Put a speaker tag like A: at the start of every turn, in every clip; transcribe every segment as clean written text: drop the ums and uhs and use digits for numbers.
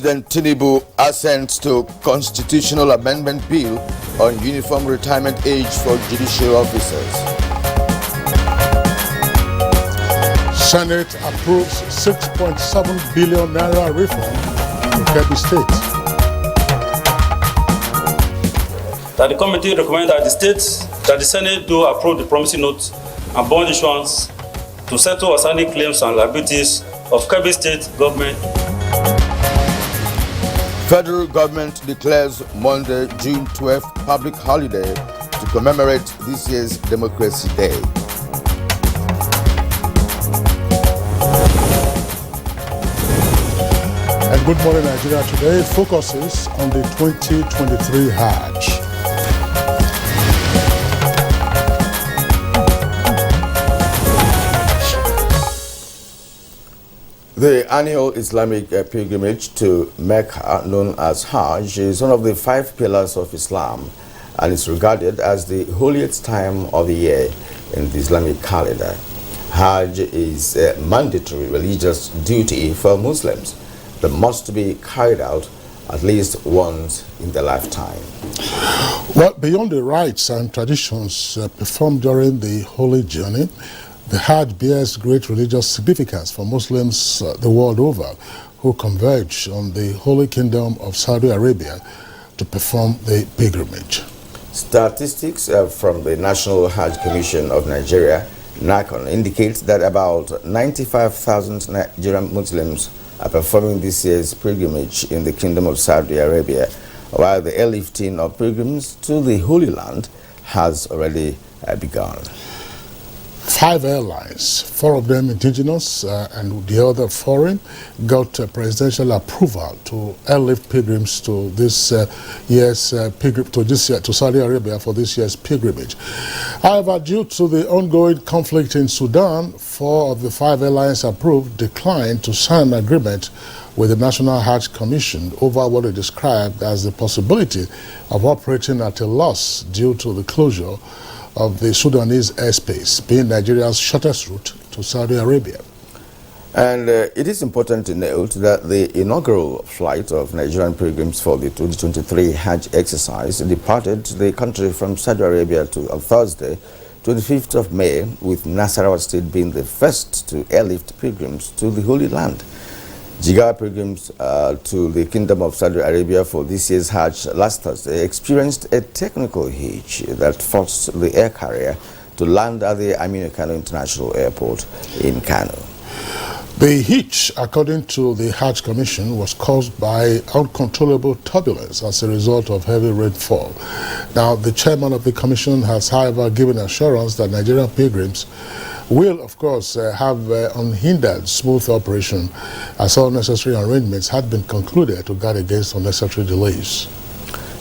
A: President Tinubu assents to constitutional amendment bill on uniform retirement age for judicial officers.
B: Senate approves 6.7 billion naira reform to Kebbi State.
C: That the committee recommends that the Senate do approve the promissory note and bond issuance to settle outstanding claims and liabilities of Kebbi State government.
A: Federal government declares Monday, June 12th, public holiday to commemorate this year's Democracy Day.
B: And Good Morning Nigeria today focuses on the 2023 Hajj.
A: The annual Islamic pilgrimage to Mecca, known as Hajj, is one of the 5 pillars of Islam and is regarded as the holiest time of the year in the Islamic calendar. Hajj is a mandatory religious duty for Muslims that must be carried out at least once in their lifetime.
B: Well, beyond the rites and traditions performed during the holy journey, the Hajj bears great religious significance for Muslims the world over who converge on the Holy Kingdom of Saudi Arabia to perform the pilgrimage.
A: Statistics from the National Hajj Commission of Nigeria, NACON, indicate that about 95,000 Nigerian Muslims are performing this year's pilgrimage in the Kingdom of Saudi Arabia, while the airlifting of pilgrims to the Holy Land has already begun.
B: 5 airlines, 4 of them indigenous and the other foreign, got presidential approval to airlift pilgrims to this year's to Saudi Arabia for this year's pilgrimage. However, due to the ongoing conflict in Sudan, 4 of the 5 airlines approved declined to sign an agreement with the National Hajj Commission over what they described as the possibility of operating at a loss due to the closure of the Sudanese airspace, being Nigeria's shortest route to Saudi Arabia.
A: And it is important to note that the inaugural flight of Nigerian pilgrims for the 2023 Hajj exercise departed the country from Saudi Arabia on Thursday, 25th of May, with Nasarawa State being the first to airlift pilgrims to the Holy Land. Jigawa pilgrims to the Kingdom of Saudi Arabia for this year's Hajj last Thursday experienced a technical hitch that forced the air carrier to land at the Aminu Kano International Airport in Kano.
B: The hitch, according to the Hajj Commission, was caused by uncontrollable turbulence as a result of heavy rainfall. Now, the chairman of the commission has, however, given assurance that Nigerian pilgrims will, of course, have unhindered smooth operation as all necessary arrangements had been concluded to guard against unnecessary delays.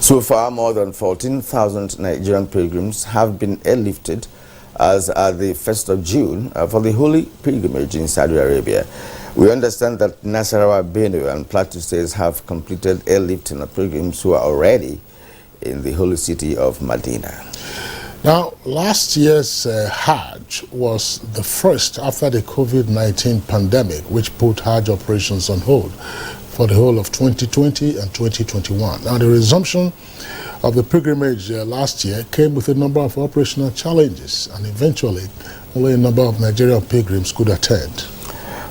A: So far, more than 14,000 Nigerian pilgrims have been airlifted as at the 1st of June for the holy pilgrimage in Saudi Arabia. We understand that Nasarawa, Benue and Plateau states have completed airlifting of pilgrims who are already in the holy city of Medina.
B: Now, last year's Hajj was the first after the COVID-19 pandemic, which put Hajj operations on hold for the whole of 2020 and 2021. Now, the resumption of the pilgrimage last year came with a number of operational challenges, and eventually only a number of Nigerian pilgrims could attend.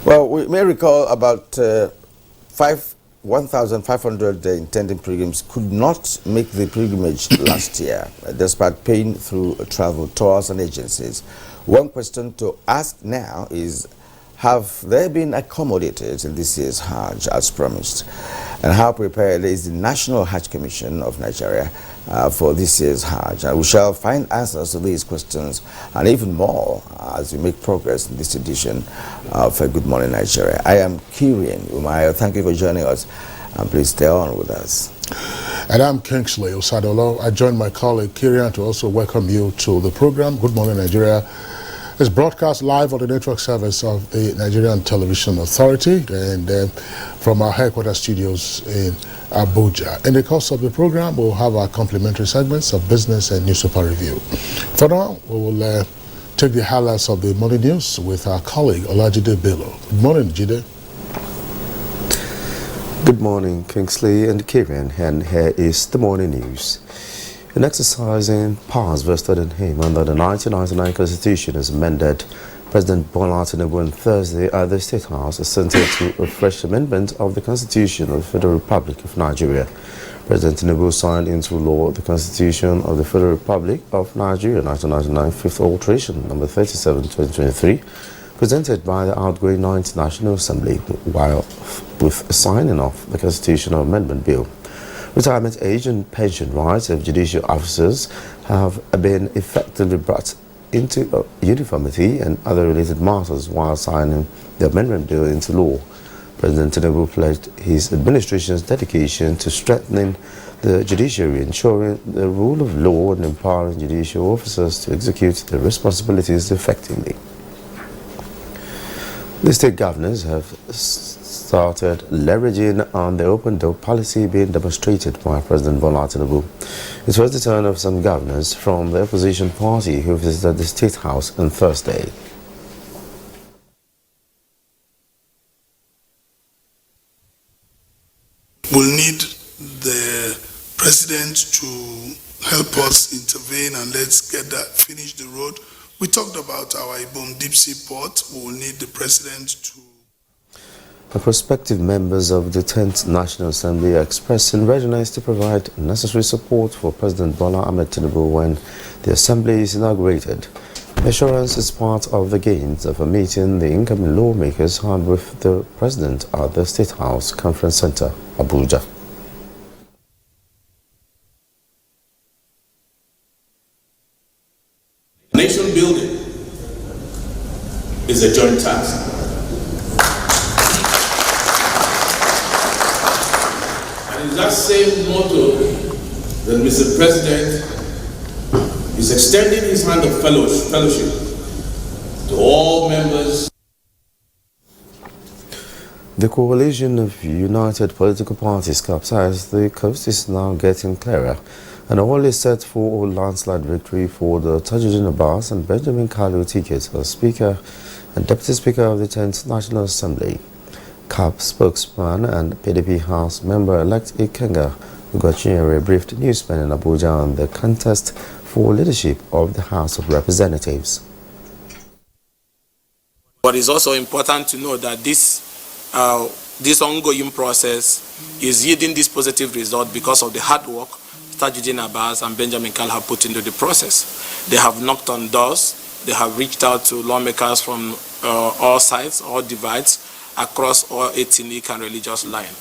A: Well, we may recall about 1,500 intending pilgrims could not make the pilgrimage last year, despite paying through travel tours and agencies. One question to ask now is, have they been accommodated in this year's Hajj as promised? And how prepared is the National Hajj Commission of Nigeria for this year's Hajj? And we shall find answers to these questions and even more as we make progress in this edition of Good Morning Nigeria. I am Kirian Umayo. Thank you for joining us, and please stay on with us.
B: And I'm Kingsley Osadolo. I join my colleague Kirian to also welcome you to the program. Good Morning Nigeria is broadcast live on the network service of the Nigerian Television Authority and from our headquarters studios in Abuja. In the course of the program, we'll have our complimentary segments of business and newspaper review. For now, we will take the highlights of the morning news with our colleague Olajide Bello. Good morning, Jide.
D: Good morning, Kingsley and Kieran, and here is the morning news. In exercising powers vested in him under the 1999 Constitution as amended, President Bola Tinubu on Thursday at the State House assented to a fresh amendment of the Constitution of the Federal Republic of Nigeria. President Tinubu signed into law the Constitution of the Federal Republic of Nigeria 1999 Fifth Alteration number 37 2023, presented by the outgoing 9th National Assembly, while with signing off the Constitutional Amendment Bill. Retirement age and pension rights of judicial officers have been effectively brought into uniformity and other related matters while signing the amendment bill into law. President Tinubu pledged his administration's dedication to strengthening the judiciary, ensuring the rule of law and empowering judicial officers to execute their responsibilities effectively. The state governors have started leveraging on the open door policy being demonstrated by President Bola Tinubu. It was the turn of some governors from the opposition party who visited the State House on Thursday.
E: We'll need the president to help us intervene and let's get that, finish the road. We talked about our Ibom Deep Sea Port. We will need the president to...
D: The prospective members of the 10th National Assembly are expressing readiness to provide necessary support for President Bola Ahmed Tinubu when the Assembly is inaugurated. The assurance is part of the gains of a meeting the incoming lawmakers had with the President at the State House Conference Center, Abuja.
F: Nation building is a joint task. And it's that same motto that Mr. President is extending his hand of fellowship to all members.
D: The coalition of united political parties capsized. The coast is now getting clearer, and all is set for a landslide victory for the Tajuddin Abbas and Benjamin Kalu tickets as Speaker and Deputy Speaker of the 10th National Assembly. CAP spokesman and PDP House member-elect Ikenga Ugochinyere briefed newsmen in Abuja on the contest for leadership of the House of Representatives.
G: But it's also important to know that this ongoing process is yielding this positive result because of the hard work Tajuddin Abbas and Benjamin Kalu have put into the process. They have knocked on doors, they have reached out to lawmakers from all sides, all divides, across all ethnic and religious lines.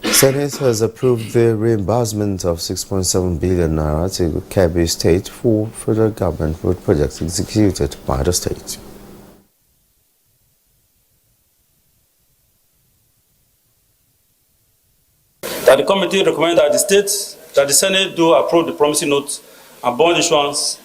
D: Senate has approved the reimbursement of 6.7 billion naira to Kebbi State for federal government road projects executed by the state.
C: That the committee recommend that the Senate do approve the promissory note and bond issuance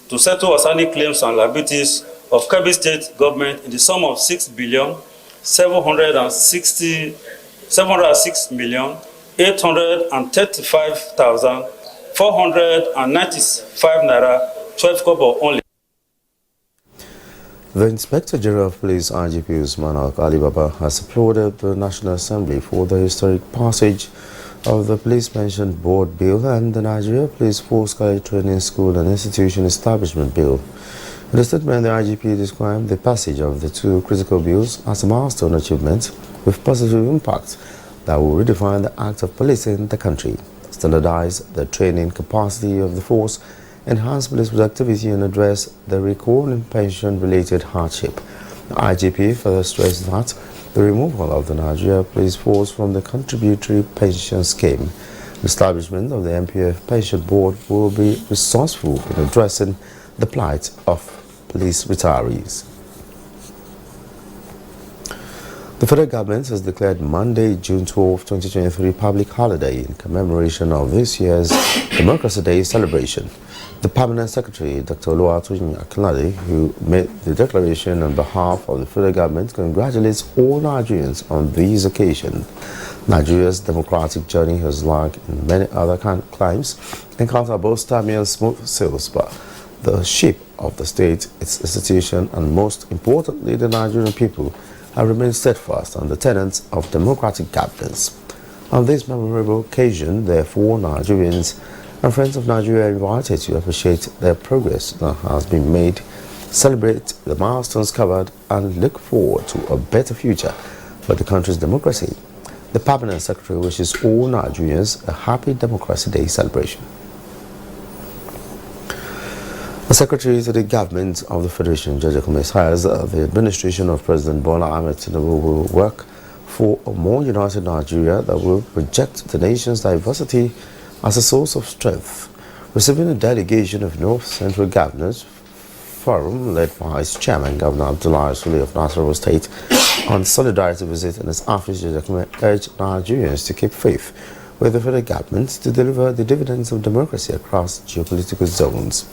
C: to settle outstanding claims and liabilities of Kebbi State government in the sum of 6,706,835,495 naira 12 kobo only.
D: The Inspector General of Police, IGP Usman Alibaba, has applauded the National Assembly for the historic passage of the Police Pension Board Bill and the Nigeria Police Force Cadet Training School and Institution Establishment Bill. In a statement, the IGP described the passage of the two critical bills as a milestone achievement with positive impact that will redefine the act of policing the country, standardize the training capacity of the force, enhance police productivity, and address the recurring pension-related hardship. The IGP further stressed that the removal of the Nigeria Police Force from the contributory pension scheme, the establishment of the MPF Pension Board will be resourceful in addressing the plight of police retirees. The federal government has declared Monday, June 12, 2023 public holiday in commemoration of this year's Democracy Day celebration. The Permanent Secretary, Dr. Oluwatoyin Akinlade, who made the declaration on behalf of the federal government, congratulates all Nigerians on this occasion. Nigeria's democratic journey has, like in many other climes, encountered both stormy and smooth sails, but the ship of the state, its institution, and most importantly, the Nigerian people have remained steadfast on the tenets of democratic governance. On this memorable occasion, therefore, Nigerians and friends of Nigeria are invited to appreciate the progress that has been made, celebrate the milestones covered, and look forward to a better future for the country's democracy. The Permanent Secretary wishes all Nigerians a happy Democracy Day celebration. The Secretary to the Government of the Federation, George Akume, says the administration of President Bola Ahmed Tinubu will work for a more united Nigeria that will project the nation's diversity as a source of strength. Receiving a delegation of North Central Governors Forum led by its chairman, Governor Abdullahi Sule of Nasarawa State, on solidarity visit in his office, George Akume urged Nigerians to keep faith with the federal government to deliver the dividends of democracy across geopolitical zones.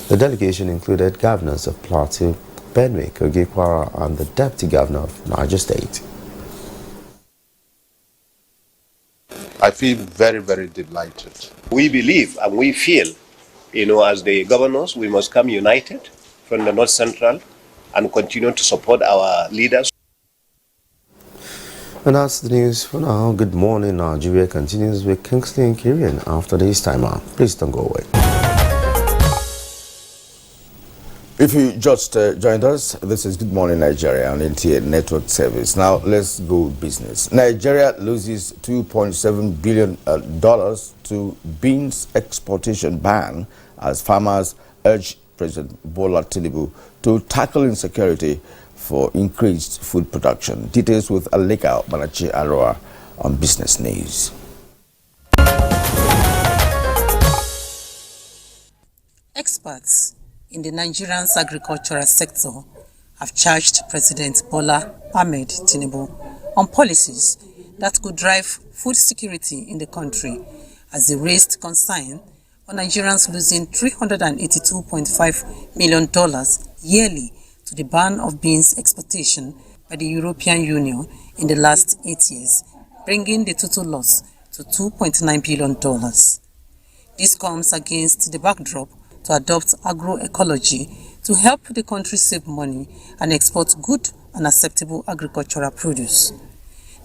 D: The delegation included governors of Plateau, Benue, Kogi, Kwara, and the Deputy Governor of Niger State.
H: I feel very, very delighted.
I: We believe and we feel, as the governors, we must come united from the North Central and continue to support our leaders.
D: And that's the news for now. Good morning, Nigeria continues with Kingsley and Kirian after this timer. Please don't go away.
A: If you just joined us, this is Good Morning Nigeria on NTA Network Service. Now, let's go business. Nigeria loses $2.7 billion to beans exportation ban as farmers urge President Bola Tinubu to tackle insecurity for increased food production. Details with Aleka Banachi Aroa on Business News.
J: Experts in the Nigerian agricultural sector have charged President Bola Ahmed Tinubu on policies that could drive food security in the country, as they raised concern on Nigerians losing $382.5 million yearly to the ban of beans exportation by the European Union in the last 8 years, bringing the total loss to $2.9 billion. This comes against the backdrop to adopt agroecology to help the country save money and export good and acceptable agricultural produce.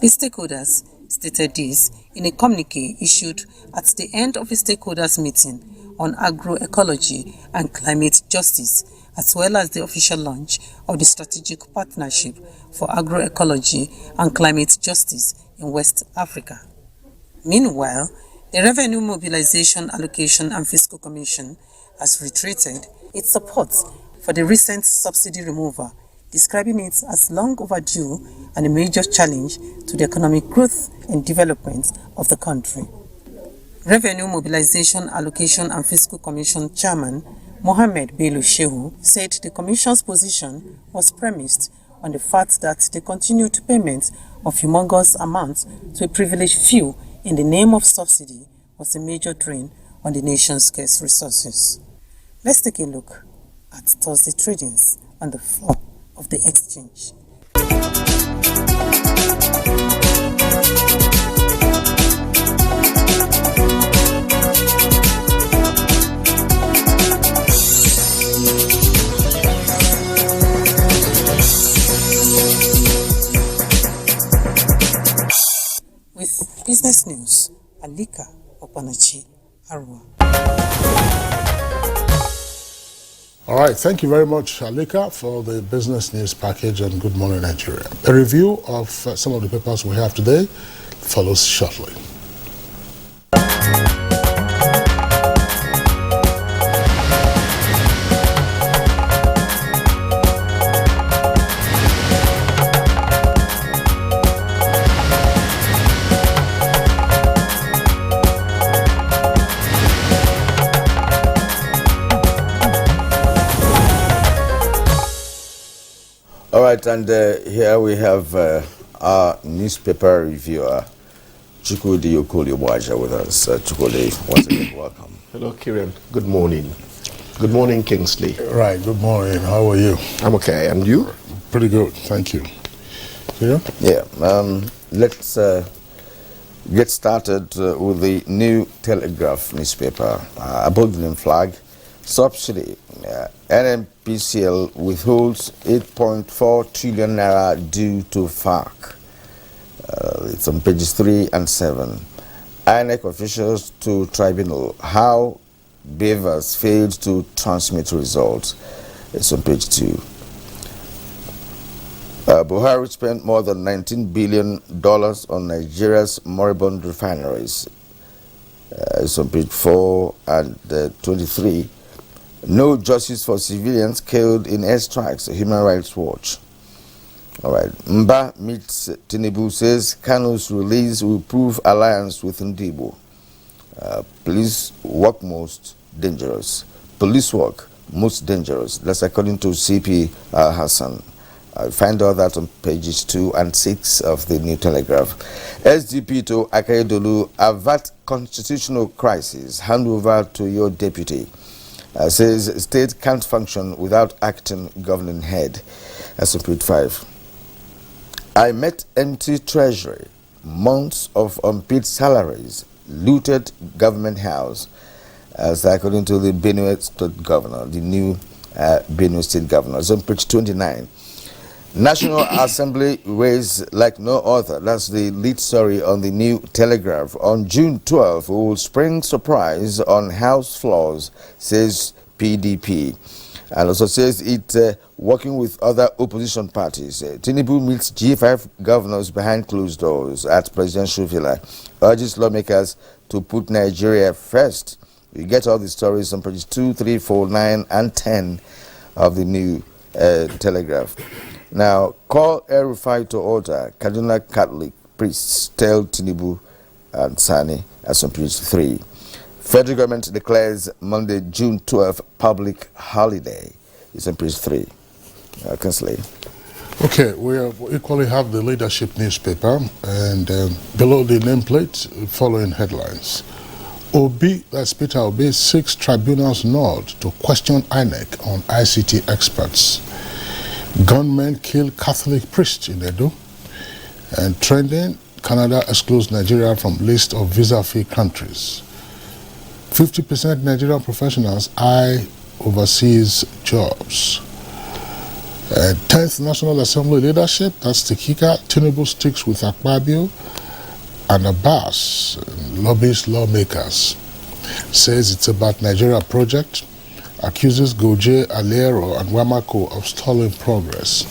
J: The stakeholders stated this in a communique issued at the end of a stakeholders meeting on agroecology and climate justice, as well as the official launch of the Strategic Partnership for Agroecology and Climate Justice in West Africa. Meanwhile, the Revenue Mobilization, Allocation and Fiscal Commission has reiterated its support for the recent subsidy removal, describing it as long overdue and a major challenge to the economic growth and development of the country. Revenue Mobilization, Allocation and Fiscal Commission Chairman Mohammed Bello Shehu said the Commission's position was premised on the fact that the continued payment of humongous amounts to a privileged few in the name of subsidy was a major drain on the nation's scarce resources. Let's take a look at Thursday tradings on the floor of the exchange. With business news, Alika Opanachi Arua.
B: All right, thank you very much, Alika, for the business news package and Good Morning Nigeria. A review of some of the papers we have today follows shortly.
A: All right, and here we have our newspaper reviewer, Chukwudi Okoli-Obuaja, with us. Chukwudi, once again, welcome.
K: Hello, Kieran. Good morning. Good morning, Kingsley.
B: Right, good morning. How are you?
K: I'm okay. And you?
B: Pretty good, thank you.
A: Yeah, let's get started with the New Telegraph newspaper. A bold flag subsidy. NNPCL withholds 8.4 trillion naira due to FARC. It's on pages 3 and 7. INEC officials to tribunal. How Beavers failed to transmit results. It's on page 2. Buhari spent more than $19 billion on Nigeria's moribund refineries. It's on page 4 and 23. No justice for civilians killed in airstrikes, Human Rights Watch. All right. Mba meets Tinubu, says Kanu's release will prove alliance with Ndibo. Police work most dangerous. Police work most dangerous. That's according to CP Hassan. Find all that on pages 2 and 6 of the New Telegraph. SDP to Akayedolu, avert constitutional crisis, hand over to your deputy. Says state can't function without acting governing head. That's on page 5. I met empty treasury, months of unpaid salaries, looted government house, as according to the Benue State Governor, the new Benue State Governor. It's on page 29. National Assembly raised like no other. That's the lead story on the New Telegraph. On June 12, we will spring surprise on House floors, says PDP. And also says it working with other opposition parties. Tinubu meets G5 governors behind closed doors at Presidential Villa. Urges lawmakers to put Nigeria first. You get all the stories on pages 2, 3, 4, 9, and 10 of the New Telegraph. Now, call El-Rufai to order. Kaduna Catholic priests tell Tinubu and Sani as on page 3. Federal government declares Monday, June 12, public holiday. It's on page 3. Kinsley.
B: Okay, we equally have the leadership newspaper, and below the nameplate, following headlines. Obi, that's Peter Obi, seeks tribunal's nod to question INEC on ICT experts. Gunmen kill Catholic priest in Edo. And trending, Canada excludes Nigeria from list of visa-free countries. 50% Nigerian professionals eye overseas jobs. 10th National Assembly leadership, that's Tikika. Tinubu sticks with Akpabio and Abbas, lobbies lawmakers. Says it's about Nigeria project. Accuses Goje, Alero, and Wamako of stalling progress.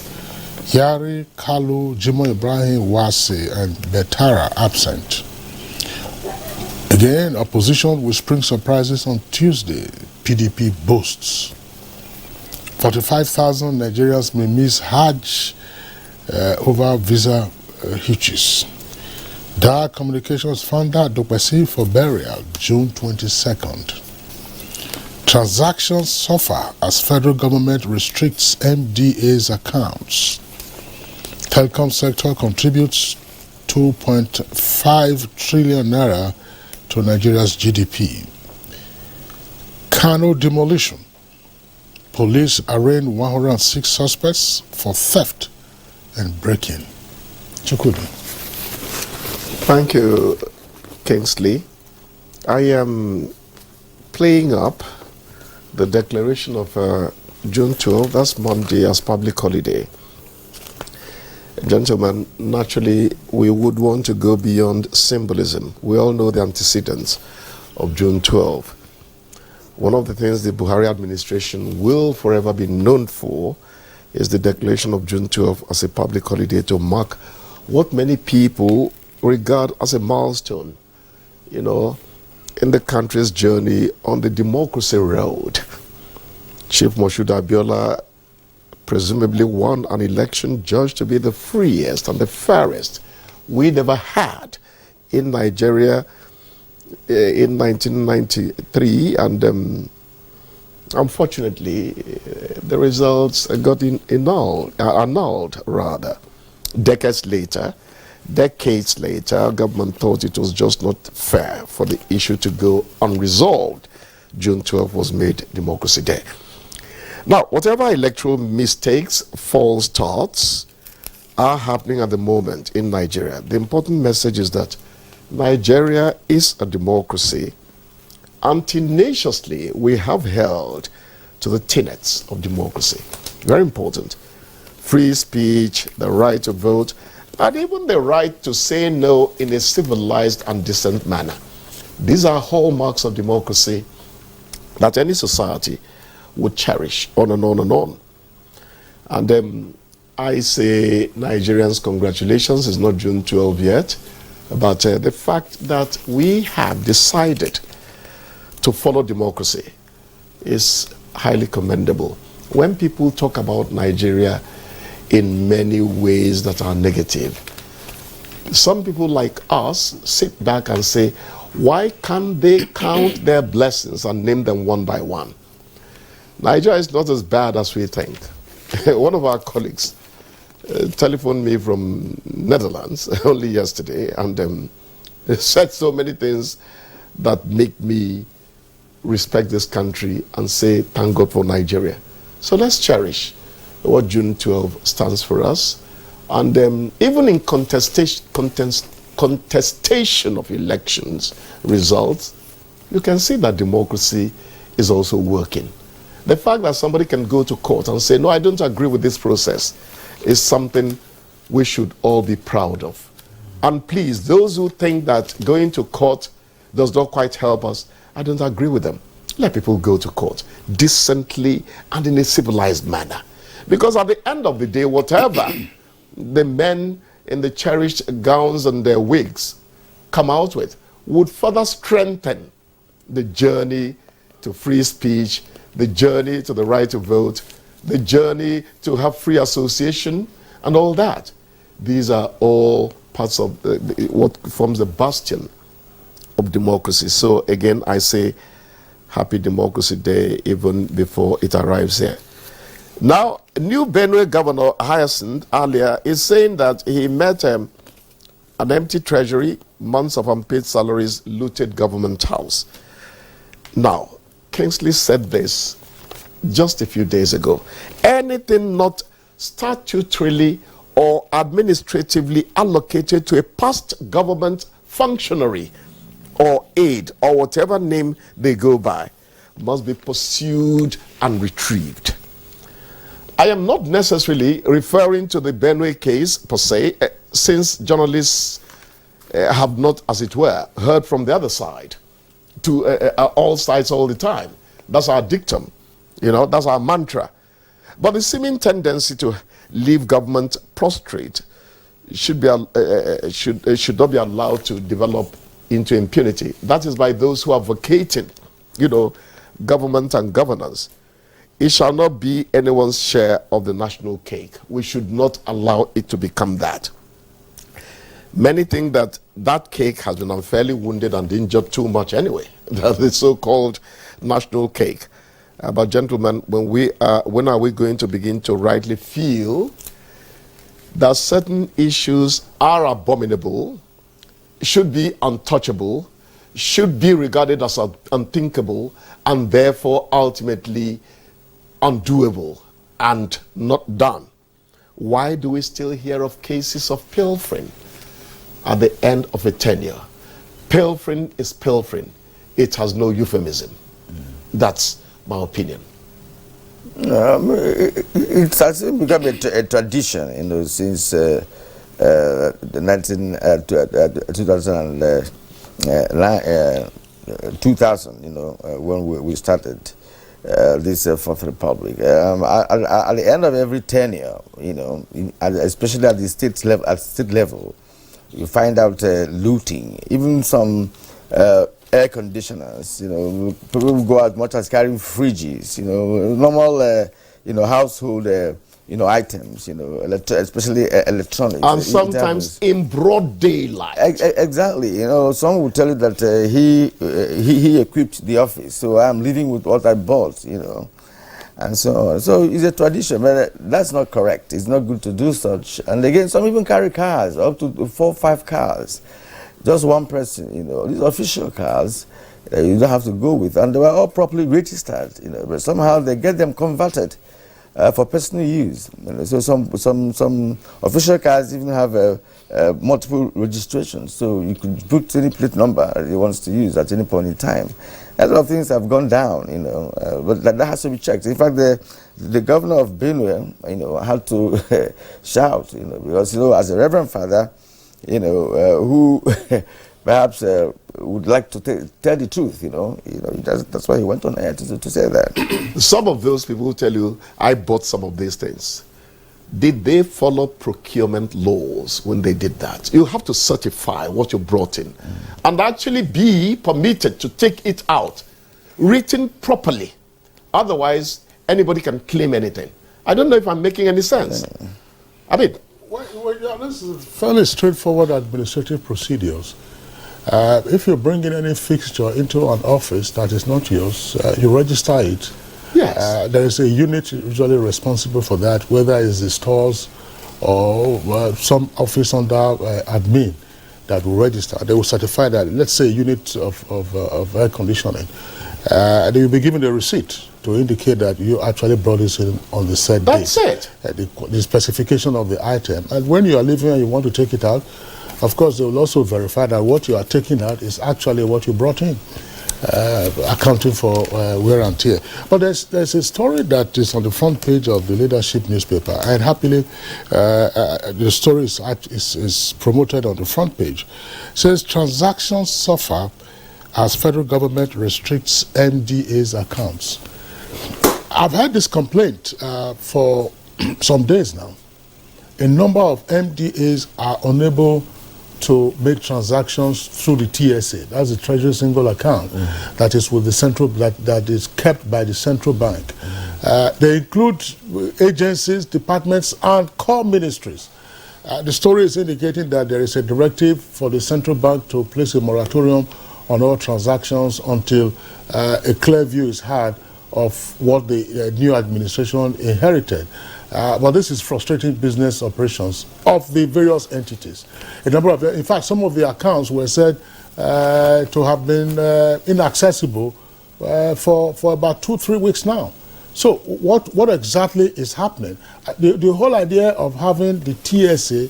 B: Yari, Kalu, Jimo Ibrahim, Wase, and Betara absent. Again, opposition will spring surprises on Tuesday, PDP boasts. 45,000 Nigerians may miss Hajj over visa hitches. Dar Communications founder Dopesi for burial, June 22nd. Transactions suffer as federal government restricts MDA's accounts. Telecom sector contributes 2.5 trillion naira to Nigeria's GDP. Kano demolition. Police arraign 106 suspects for theft and break-in. Chukwudi.
K: Thank you, Kingsley. I am playing up the declaration of June 12, that's Monday, as public holiday. Gentlemen, naturally, we would want to go beyond symbolism. We all know the antecedents of June 12. One of the things the Buhari administration will forever be known for is the declaration of June 12 as a public holiday to mark what many people regard as a milestone, you know, in the country's journey on the democracy road. Chief Moshood Abiola presumably won an election judged to be the freest and the fairest we never had in Nigeria in 1993, and unfortunately the results got annulled rather. Decades later, government thought it was just not fair for the issue to go unresolved. June 12 was made Democracy Day. Now, whatever electoral mistakes, false starts are happening at the moment in Nigeria, the important message is that Nigeria is a democracy and tenaciously we have held to the tenets of democracy. Very important. Free speech, the right to vote, and even the right to say no in a civilized and decent manner. These are hallmarks of democracy that any society would cherish, on and on and on. And I say, Nigerians, congratulations. It's not June 12 yet, but the fact that we have decided to follow democracy is highly commendable. When people talk about Nigeria in many ways that are negative, some people like us sit back and say, why can't they count their blessings and name them one by one? Nigeria is not as bad as we think. One of our colleagues telephoned me from Netherlands only yesterday and said so many things that make me respect this country and say thank God for Nigeria. So let's cherish what June 12 stands for us. And even in contestation of elections results, you can see that democracy is also working. The fact that somebody can go to court and say, no, I don't agree with this process, is something we should all be proud of. And please, those who think that going to court does not quite help us, I don't agree with them. Let people go to court decently and in a civilized manner. Because at the end of the day, whatever the men in the cherished gowns and their wigs come out with would further strengthen the journey to free speech, the journey to the right to vote, the journey to have free association, and all that. These are all parts of what forms the bastion of democracy. So again, I say happy Democracy Day even before it arrives here. Now, new Benue Governor Hyacinth earlier is saying that he met an empty treasury, months of unpaid salaries, looted government house. Now, Kingsley said this just a few days ago. Anything not statutorily or administratively allocated to a past government functionary or aide or whatever name they go by must be pursued and retrieved. I am not necessarily referring to the Benue case per se, since journalists have not, as it were, heard from the other side to all sides all the time. That's our dictum, that's our mantra. But the seeming tendency to leave government prostrate should not be allowed to develop into impunity. That is by those who are vacating, government and governance. It shall not be anyone's share of the national cake. We should not allow it to become that. Many think that that cake has been unfairly wounded and injured too much anyway. That is so-called national cake. But gentlemen, when are we going to begin to rightly feel that certain issues are abominable, should be untouchable, should be regarded as unthinkable, and therefore ultimately undoable and not done? Why do we still hear of cases of pilfering at the end of a tenure? Pilfering is pilfering. It has no euphemism. That's my opinion.
A: It's actually become a tradition, since the 2000, when we started this Fourth Republic. At the end of every tenure, especially at the state level, you find out looting, even some air conditioners. People will go as much as carrying fridges. Normal, household, items. Especially electronics.
K: And sometimes in broad daylight.
A: Exactly. Someone will tell you that he equipped the office, so I'm living with what I bought. And so on. So it's a tradition, but that's not correct. It's not good to do such. And again, some even carry cars, up to 4 or 5 cars. Just one person, these official cars, you don't have to go with. And they were all properly registered, but somehow they get them converted for personal use. So some official cars even have multiple registrations, so you could put any plate number that he wants to use at any point in time. A lot of things have gone down, but that has to be checked. In fact, the governor of Benue, had to shout, because as a reverend father, who perhaps would like to tell the truth, that's why he went on air to say that.
K: Some of those people who tell you, I bought some of these things, did they follow procurement laws when they did that? You have to certify what you brought in and actually be permitted to take it out, written properly. Otherwise, anybody can claim anything. I don't know if I'm making any sense. I mean,
B: yeah, this is fairly straightforward administrative procedures. If you bring in any fixture into an office that is not yours, you register it.
K: Yes.
B: There is a unit usually responsible for that, whether it's the stores or some office under admin that will register. They will certify that, let's say, a unit of air conditioning. They will be given a receipt to indicate that you actually brought this in on the said day.
K: That's it.
B: The specification of the item. And when you are leaving and you want to take it out, of course, they will also verify that what you are taking out is actually what you brought in. Accounting for wear and tear. But there's a story that is on the front page of the Leadership newspaper, and happily the story is promoted on the front page. It says transactions suffer as federal government restricts MDA's accounts. I've had this complaint for some days now. A number of MDAs are unable to make transactions through the TSA. That's the Treasury Single Account that is with the central, that is kept by the central bank. They include agencies, departments, and core ministries. The story is indicating that there is a directive for the central bank to place a moratorium on all transactions until a clear view is had of what the new administration inherited. But this is frustrating business operations of the various entities. In fact, some of the accounts were said to have been inaccessible for about 2-3 weeks now. So what exactly is happening? The whole idea of having the TSA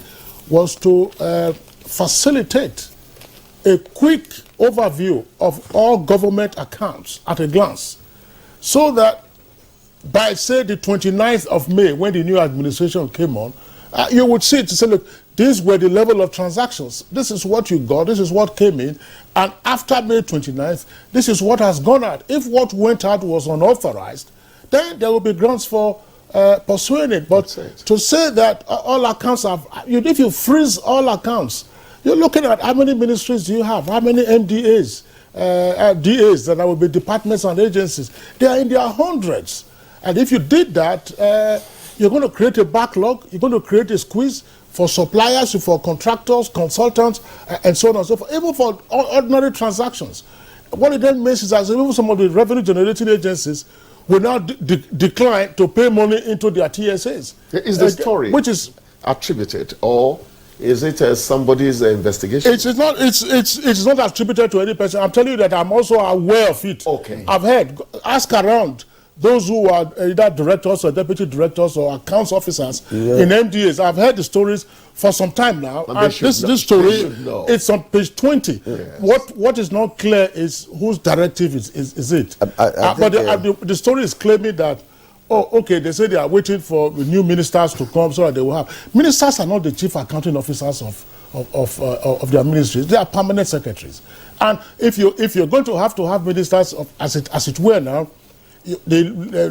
B: was to facilitate a quick overview of all government accounts at a glance, so that by, say, the 29th of May, when the new administration came on, you would see it to say, look, these were the level of transactions. This is what you got. This is what came in. And after May 29th, this is what has gone out. If what went out was unauthorized, then there will be grounds for pursuing it. But to say that all accounts have, if you freeze all accounts, you're looking at how many ministries do you have, how many MDAs, DAs, that will be departments and agencies. They are in their hundreds. And if you did that, you're going to create a backlog, you're going to create a squeeze for suppliers, for contractors, consultants, and so on and so forth, even for ordinary transactions. What it then means is that even some of the revenue-generating agencies will now decline to pay money into their TSAs.
K: Is the story which is attributed, or is it somebody's investigation?
B: It's not attributed to any person. I'm telling you that I'm also aware of it.
K: Okay.
B: I've heard, ask around those who are either directors or deputy directors or accounts officers in MDAs. I've heard the stories for some time now. And this story, it's on page 20. Yes. What is not clear is whose directive is it. But the story is claiming that, they say they are waiting for the new ministers to come so that they will have. Ministers are not the chief accounting officers of their ministries. They are permanent secretaries. And if you're going to have ministers as it were now, the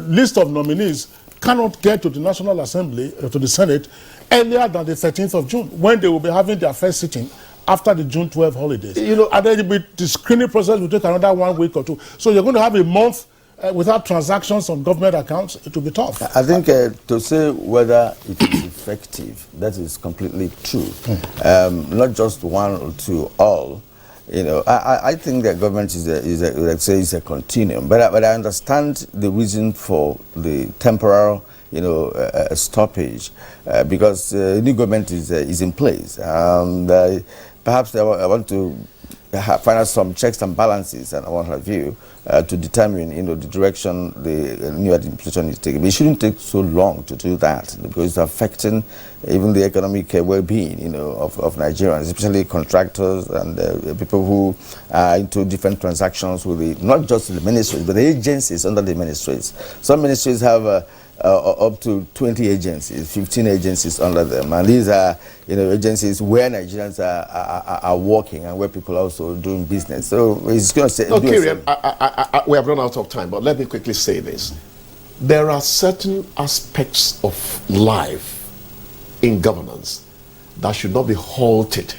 B: list of nominees cannot get to the National Assembly, to the Senate, earlier than the 13th of June, when they will be having their first sitting after the June 12 holidays. And then the screening process will take another 1 week or two. So you're going to have a month without transactions on government accounts. It will be tough.
A: I think to say whether it is effective, that is completely true. Not just one or two, all. I think that government is a continuum, but I understand the reason for the temporal, stoppage, because the new government is in place. Perhaps I want to find some checks and balances and what have you to determine, the direction the new administration is taking. It shouldn't take so long to do that because it's affecting even the economic well-being, of Nigerians, especially contractors and people who are into different transactions with not just the ministries, but the agencies under the ministries. Some ministries have up to 20 agencies, 15 agencies under them, and these are agencies where Nigerians are working and where people are also doing business. So it's going to say.
K: Okay, we have run out of time, but let me quickly say this: there are certain aspects of life in governance that should not be halted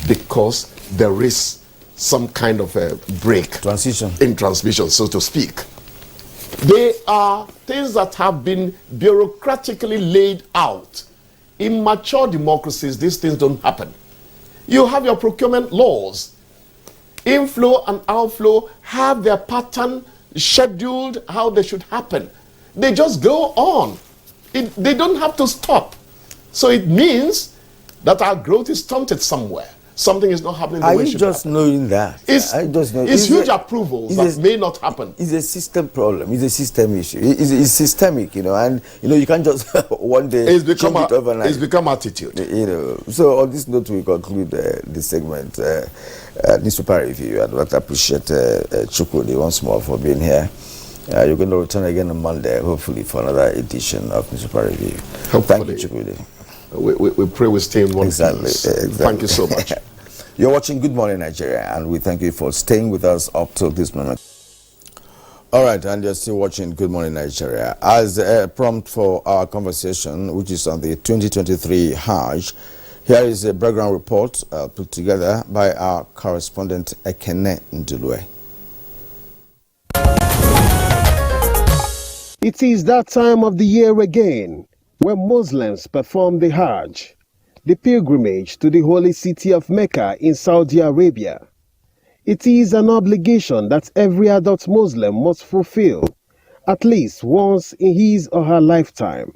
K: because there is some kind of a break,
A: transition,
K: so to speak. They are things that have been bureaucratically laid out. In mature democracies, these things don't happen. You have your procurement laws. Inflow and outflow have their pattern scheduled how they should happen. They just go on. They don't have to stop. So it means that our growth is stunted somewhere. Something is not happening the way it should happen.
A: Knowing that?
K: It's huge approvals that may not happen.
A: It's a system problem. It's a system issue. It's systemic, and you can't just one day change it overnight.
K: It's become attitude.
A: So on this note, we conclude this segment. Newspaper review. I'd like to appreciate Chukwudi once more for being here. You're going to return again on Monday, hopefully, for another edition of Newspaper Review. Thank you, Chukwudi.
K: We pray we stay in one piece.
A: Exactly.
K: Thank you so much.
A: You're watching Good Morning Nigeria, and we thank you for staying with us up to this moment. All right, and you're still watching Good Morning Nigeria. As a prompt for our conversation, which is on the 2023 Hajj, here is a background report put together by our correspondent Ekene Ndulwe.
L: It is that time of the year again when Muslims perform the Hajj, the pilgrimage to the holy city of Mecca in Saudi Arabia. It is an obligation that every adult Muslim must fulfill at least once in his or her lifetime.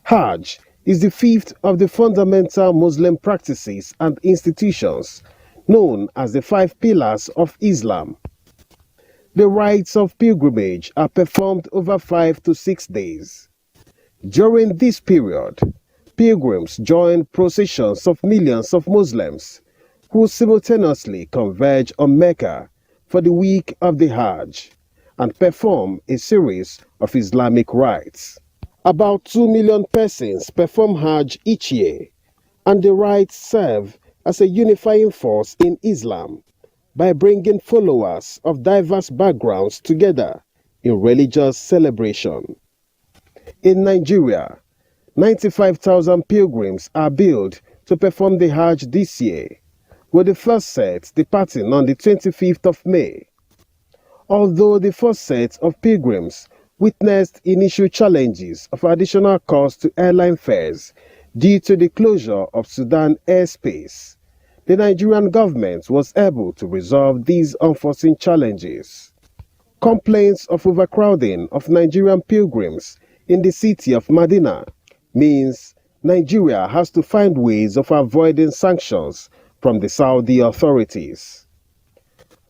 L: Hajj is the fifth of the fundamental Muslim practices and institutions known as the 5 pillars of Islam. The rites of pilgrimage are performed over 5 to 6 days. During this period, pilgrims join processions of millions of Muslims who simultaneously converge on Mecca for the week of the Hajj and perform a series of Islamic rites. About 2 million persons perform Hajj each year, and the rites serve as a unifying force in Islam by bringing followers of diverse backgrounds together in religious celebration. In Nigeria, 95,000 pilgrims are billed to perform the Hajj this year, with the first set departing on the 25th of May. Although the first set of pilgrims witnessed initial challenges of additional costs to airline fares due to the closure of Sudan airspace, the Nigerian government was able to resolve these unforeseen challenges. Complaints of overcrowding of Nigerian pilgrims in the city of Medina means Nigeria has to find ways of avoiding sanctions from the Saudi authorities.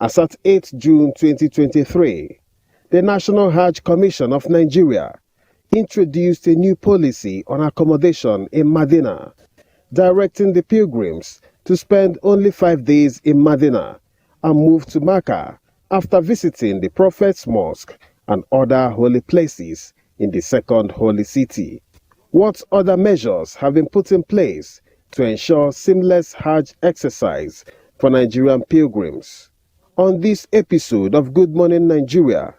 L: As at 8 June 2023, the National Hajj Commission of Nigeria introduced a new policy on accommodation in Medina, directing the pilgrims to spend only 5 days in Medina and move to Mecca after visiting the Prophet's Mosque and other holy places in the second holy city. What other measures have been put in place to ensure seamless Hajj exercise for Nigerian pilgrims? On this episode of Good Morning Nigeria,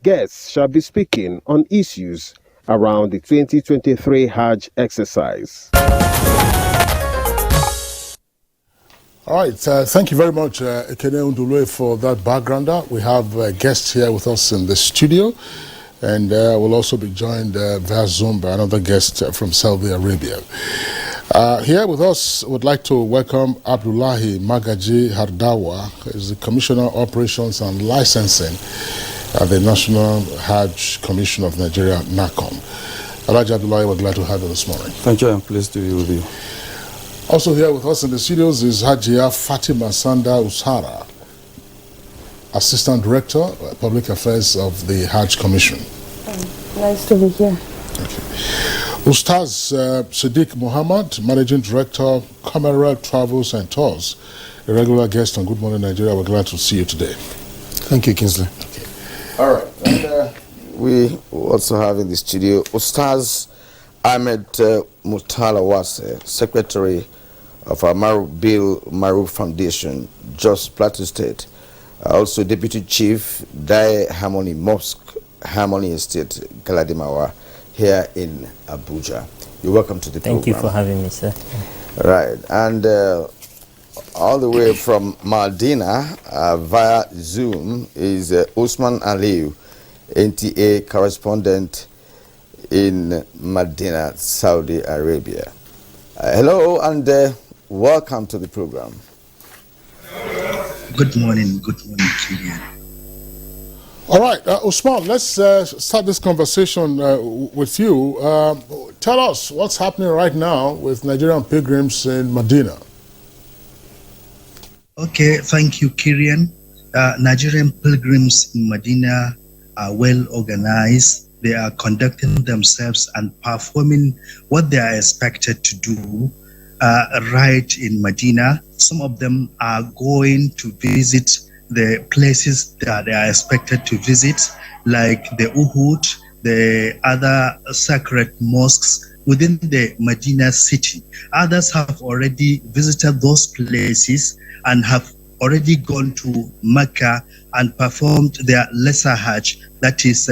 L: guests shall be speaking on issues around the 2023 Hajj exercise.
B: All right, thank you very much, Ekene Ndulwe, for that backgrounder. We have guests here with us in the studio, and we'll also be joined via Zoom by another guest from Saudi Arabia. Here with us, would like to welcome Abdullahi Magaji Hardawa, who is the Commissioner of Operations and Licensing at the National Hajj Commission of Nigeria, NACOM. Alhaji Abdullahi, we're glad to have you this morning.
M: Thank you. I'm pleased to be with you.
B: Also here with us in the studios is Hajia Fatima Sanda Usara, Assistant Director, Public Affairs of the Hajj Commission.
M: Nice to be here.
B: Ustaz Siddiq Muhammad, Managing Director, Commonwealth Travels and Tours, a regular guest on Good Morning Nigeria. We're glad to see you today.
N: Thank you, Kingsley.
B: Okay. All right. And,
A: we also have in the studio Ustaz Ahmed Murtala Wase, Secretary of our Bill Maruf Foundation, Jos Plateau State. Also Deputy Chief, Dai Harmony Mosque, Harmony Estate, Galadimawa, here in Abuja. You're welcome to the program.
O: Thank you for having me, sir.
A: Right, and all the way from Medina via Zoom is Usman Aliu, NTA correspondent in Medina, Saudi Arabia. Hello and welcome to the program.
P: Good morning, Kilian.
B: All right, Usman, let's start this conversation with you. Tell us what's happening right now with Nigerian pilgrims in Medina.
P: Okay, thank you, Kirian. Nigerian pilgrims in Medina are well organized. They are conducting themselves and performing what they are expected to do right in Medina. Some of them are going to visit the places that they are expected to visit, like the Uhud, the other sacred mosques within the Medina city. Others have already visited those places and have already gone to Mecca and performed their lesser Hajj, that is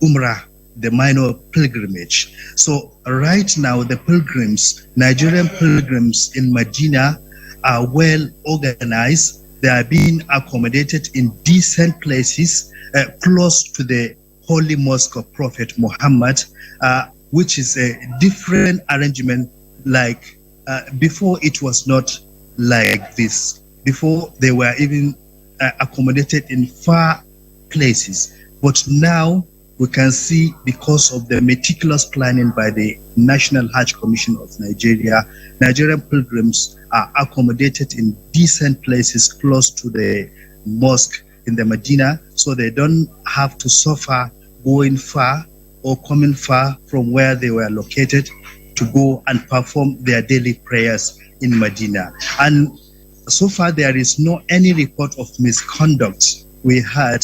P: Umrah, the minor pilgrimage. So right now, the pilgrims, Nigerian pilgrims in Medina, are well organized. They are being accommodated in decent places close to the Holy Mosque of Prophet Muhammad, which is a different arrangement. Like before, it was not like this. Before, they were even accommodated in far places. But now, we can see, because of the meticulous planning by the National Hajj Commission of Nigeria, Nigerian pilgrims are accommodated in decent places close to the mosque in the Medina, so they don't have to suffer going far or coming far from where they were located to go and perform their daily prayers in Medina. And so far, there is no any report of misconduct we heard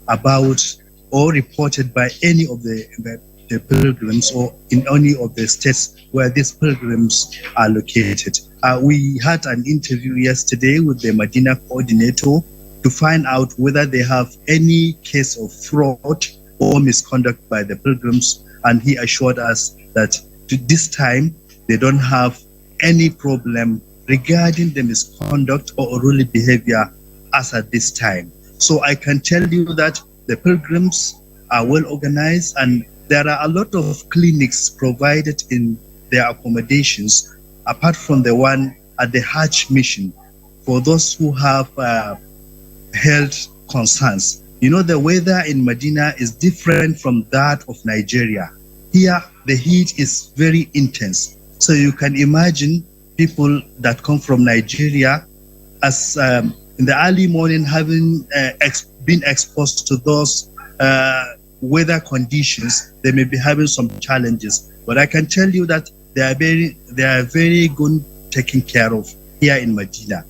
P: about or reported by any of the pilgrims or in any of the states where these pilgrims are located. We had an interview yesterday with the Medina coordinator to find out whether they have any case of fraud or misconduct by the pilgrims, and he assured us that to this time they don't have any problem regarding the misconduct or unruly behavior as at this time. So I can tell you that the pilgrims are well organized, and there are a lot of clinics provided in their accommodations, apart from the one at the Hajj mission, for those who have health concerns. You know, the weather in Medina is different from that of Nigeria. Here, the heat is very intense. So you can imagine people that come from Nigeria as in the early morning having been exposed to those weather conditions, they may be having some challenges. But I can tell you that they are very good taken care of here in Medina.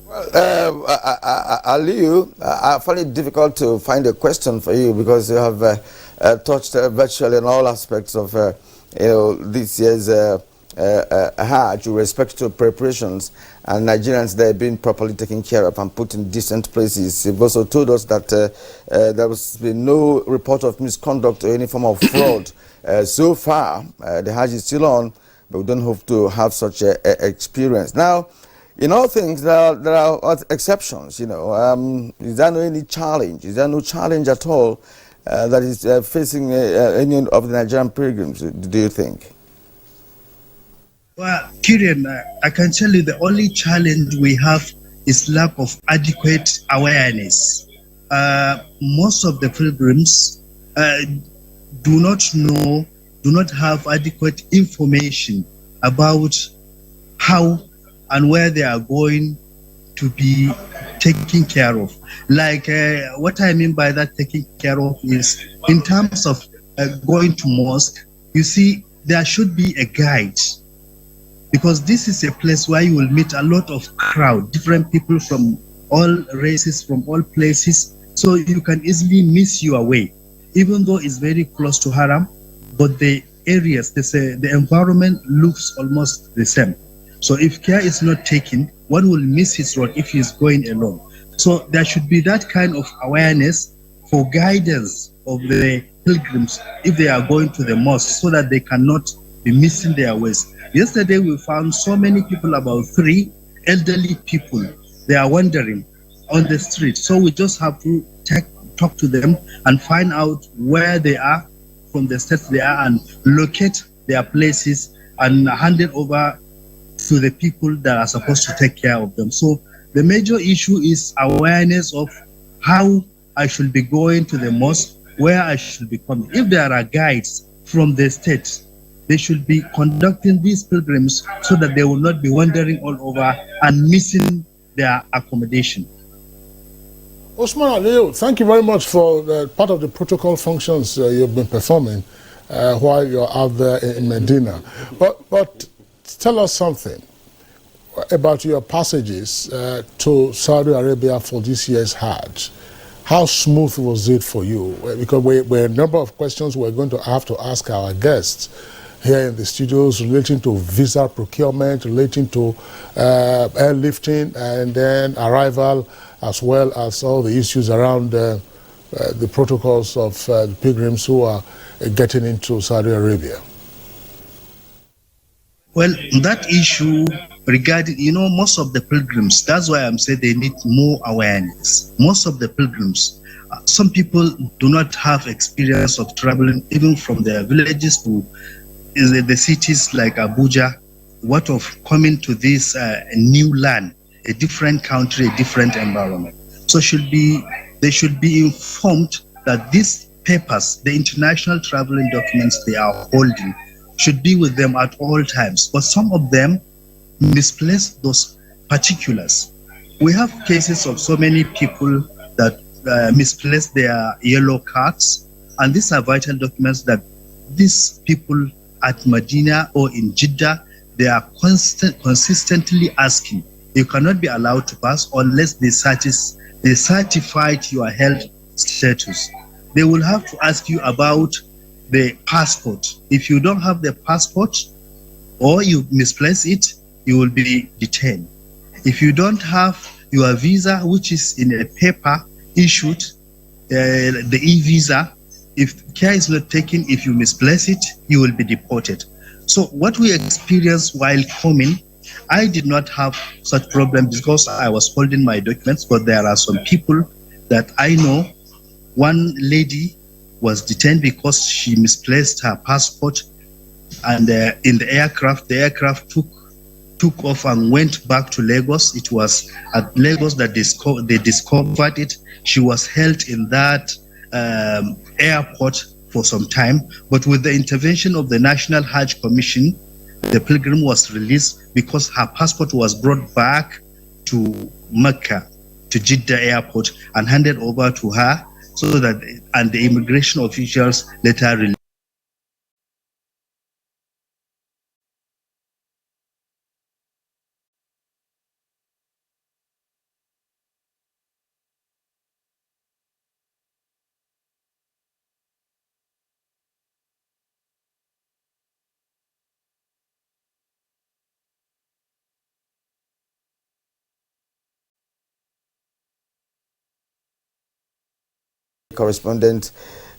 A: Well, Aliu, I find it difficult to find a question for you because you have touched virtually on all aspects of this year's Hajj with respect to preparations, and Nigerians there being properly taken care of and put in decent places. You've also told us that there has been no report of misconduct or any form of fraud. So far, the Hajj is still on, but we don't hope to have such an experience. Now, in all things, there are exceptions, you know. Is there no any challenge? Is there no challenge at all that is facing any of the Nigerian pilgrims, do you think?
P: Well, Kirian, I can tell you the only challenge we have is lack of adequate awareness. Most of the pilgrims do not have adequate information about how and where they are going to be taken care of. Like what I mean by that taking care of is in terms of going to mosque, you see, there should be a guide, because this is a place where you will meet a lot of crowd, different people from all races, from all places, so you can easily miss your way, even though it's very close to Haram, but the areas, the environment looks almost the same. So if care is not taken, one will miss his road if he is going alone. So there should be that kind of awareness for guidance of the pilgrims if they are going to the mosque, so that they cannot be missing their ways. Yesterday we found so many people, about 3 elderly people, they are wandering on the street. So we just have to talk to them and find out where they are, from the state they are, and locate their places and hand it over to the people that are supposed to take care of them. So the major issue is awareness of how I should be going to the mosque, where I should be coming. If there are guides from the state, they should be conducting these pilgrims so that they will not be wandering all over and missing their accommodation.
B: Osman Aliyu, thank you very much for part of the protocol functions you've been performing while you're out there in Medina. But tell us something about your passages to Saudi Arabia for this year's Hajj. How smooth was it for you? Because we're a number of questions we're going to have to ask our guests here in the studios relating to visa procurement, relating to airlifting, and then arrival, as well as all the issues around the protocols of the pilgrims who are getting into Saudi Arabia.
P: Well, that issue regarding, most of the pilgrims, that's why I'm saying they need more awareness. Most of the pilgrims, some people do not have experience of traveling even from their villages to the cities like Abuja. What of coming to this new land, a different country, a different environment. So they should be informed that these papers, the international traveling documents they are holding, should be with them at all times. But some of them misplace those particulars. We have cases of so many people that misplace their yellow cards, and these are vital documents that these people at Medina or in Jeddah, they are consistently asking. You cannot be allowed to pass unless they certified your health status. They will have to ask you about the passport. If you don't have the passport or you misplace it, you will be detained. If you don't have your visa, which is in a paper issued, the e-visa, if care is not taken, if you misplace it, you will be deported. So what we experienced while coming, I did not have such problem because I was holding my documents, but there are some people that I know. One lady was detained because she misplaced her passport, and in the aircraft took off and went back to Lagos. It was at Lagos that they discovered it. She was held in that airport for some time, but with the intervention of the National Hajj Commission, the pilgrim was released because her passport was brought back to Mecca, to Jeddah airport, and handed over to her, so that, and the immigration officials later released.
A: Correspondent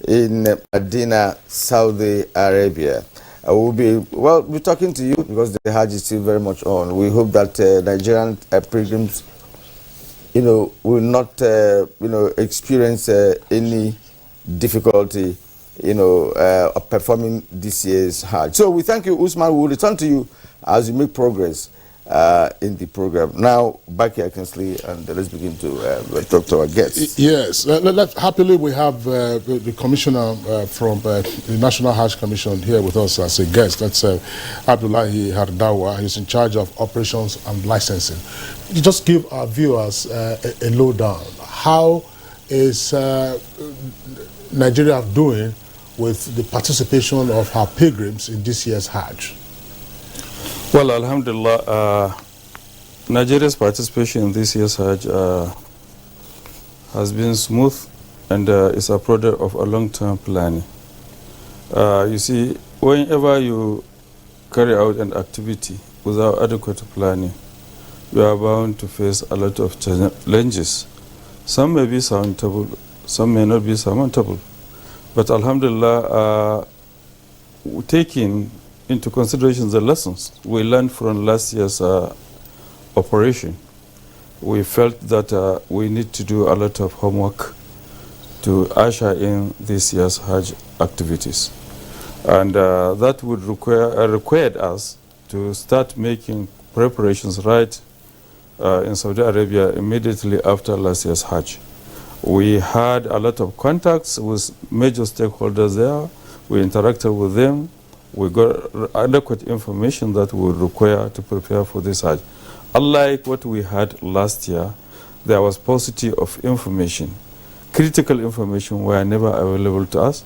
A: in Medina, Saudi Arabia. We're talking to you because the Hajj is still very much on. We hope that Nigerian pilgrims, will not, experience any difficulty, of performing this year's Hajj. So we thank you, Usman. We'll return to you as you make progress in the program. Now, back here, Kinsley, and let's begin to talk to our guests.
B: Yes, happily we have the commissioner from the National Hajj Commission here with us as a guest. That's Abdullahi Hardawa. He's in charge of operations and licensing. You just give our viewers a lowdown. How is Nigeria doing with the participation of her pilgrims in this year's Hajj?
C: Well, alhamdulillah, Nigeria's participation in this year's Hajj has been smooth and is a product of a long-term planning. You see, whenever you carry out an activity without adequate planning, you are bound to face a lot of challenges. Some may be surmountable, some may not be surmountable. But alhamdulillah, taking into consideration the lessons we learned from last year's operation, we felt that we need to do a lot of homework to usher in this year's Hajj activities. And that would required us to start making preparations right in Saudi Arabia immediately after last year's Hajj. We had a lot of contacts with major stakeholders there. We interacted with them. We got adequate information that we would require to prepare for this Hajj. Unlike what we had last year, there was paucity of information. Critical information were never available to us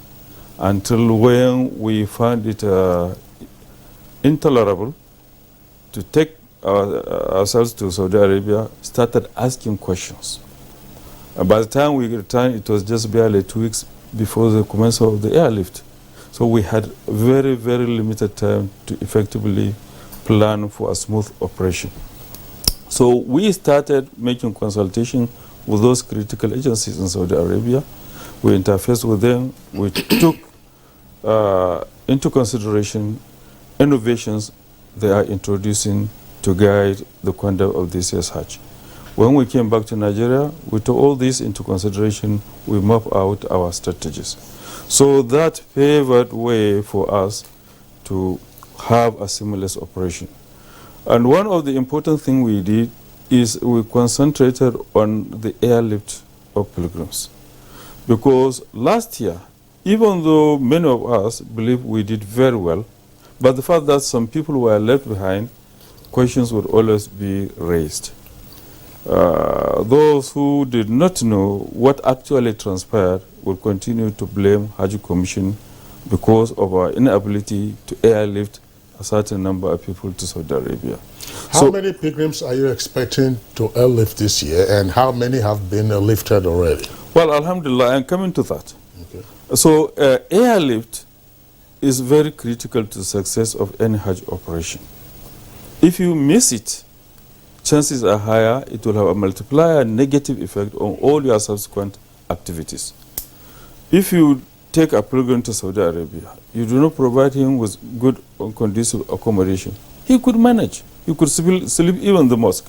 C: until when we found it intolerable to take ourselves to Saudi Arabia, started asking questions. And by the time we returned, it was just barely 2 weeks before the commencement of the airlift. So we had very, very limited time to effectively plan for a smooth operation. So we started making consultation with those critical agencies in Saudi Arabia. We interfaced with them. We took into consideration innovations they are introducing to guide the conduct of this year's Hajj. When we came back to Nigeria, we took all this into consideration. We mapped out our strategies. So that favored way for us to have a seamless operation. And one of the important things we did is we concentrated on the airlift of pilgrims. Because last year, even though many of us believe we did very well, but the fact that some people were left behind, questions would always be raised. Those who did not know what actually transpired will continue to blame Hajj Commission because of our inability to airlift a certain number of people to Saudi Arabia.
B: How many pilgrims are you expecting to airlift this year, and how many have been lifted already?
C: Well, alhamdulillah, I'm coming to that.
B: Okay.
C: So airlift is very critical to the success of any Hajj operation. If you miss it, chances are higher it will have a multiplier negative effect on all your subsequent activities. If you take a pilgrim to Saudi Arabia, you do not provide him with good or conducive accommodation, he could manage. He could sleep even in the mosque,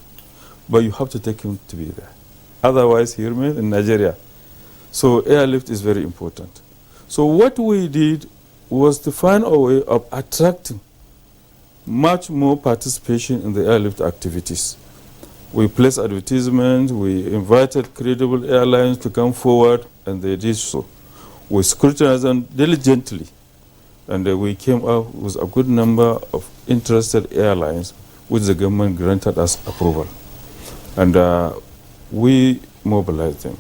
C: but you have to take him to be there. Otherwise, he remains in Nigeria. So airlift is very important. So what we did was to find a way of attracting much more participation in the airlift activities. We placed advertisements, we invited credible airlines to come forward, and they did so. We scrutinized them diligently, and we came up with a good number of interested airlines, which the government granted us approval. And we mobilized them.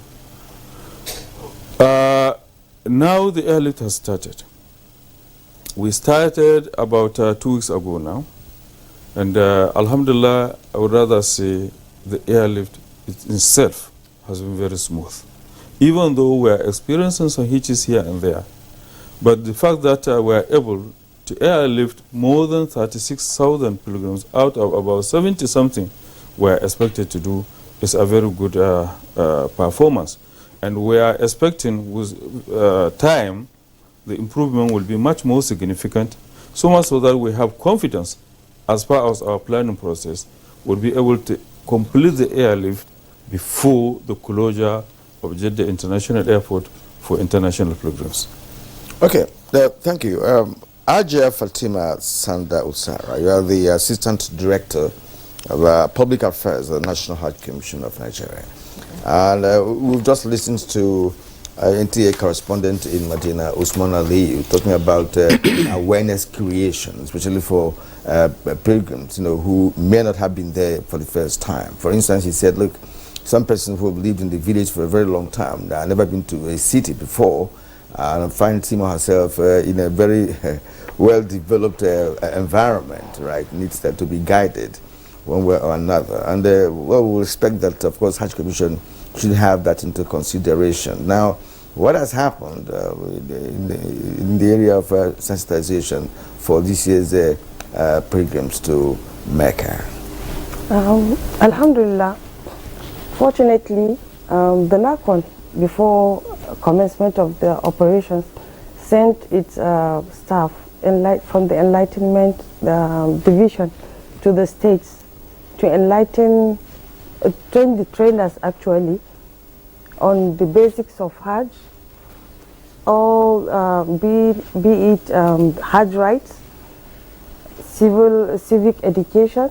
C: Now the airlift has started. We started about 2 weeks ago now, and alhamdulillah, I would rather say the airlift itself has been very smooth. Even though we are experiencing some hitches here and there, but the fact that we are able to airlift more than 36,000 pilgrims out of about 70-something we are expected to do is a very good performance. And we are expecting with time, the improvement will be much more significant, so much so that we have confidence as far as our planning process will be able to complete the airlift before the closure of Jeddah International Airport for international pilgrims.
A: Okay, thank you. Aja Fatima Sanda Usara, you are the Assistant Director Public Affairs, the National Hajj Commission of Nigeria. And we've just listened to NTA correspondent in Medina, Usman Ali, talking about awareness creation, especially for pilgrims, who may not have been there for the first time. For instance, he said, look, some persons who have lived in the village for a very long time, that have never been to a city before, and finds him or herself in a very well-developed environment, right, needs to be guided one way or another. And we expect that, of course, Hajj Commission should have that into consideration. Now, what has happened in the area of sensitization for this year's pilgrims to Mecca?
M: Alhamdulillah, fortunately, the NACON, before commencement of the operations, sent its staff from the Enlightenment Division to the states to enlighten, train the trainers actually on the basics of Hajj, or be it Hajj rights, civic education.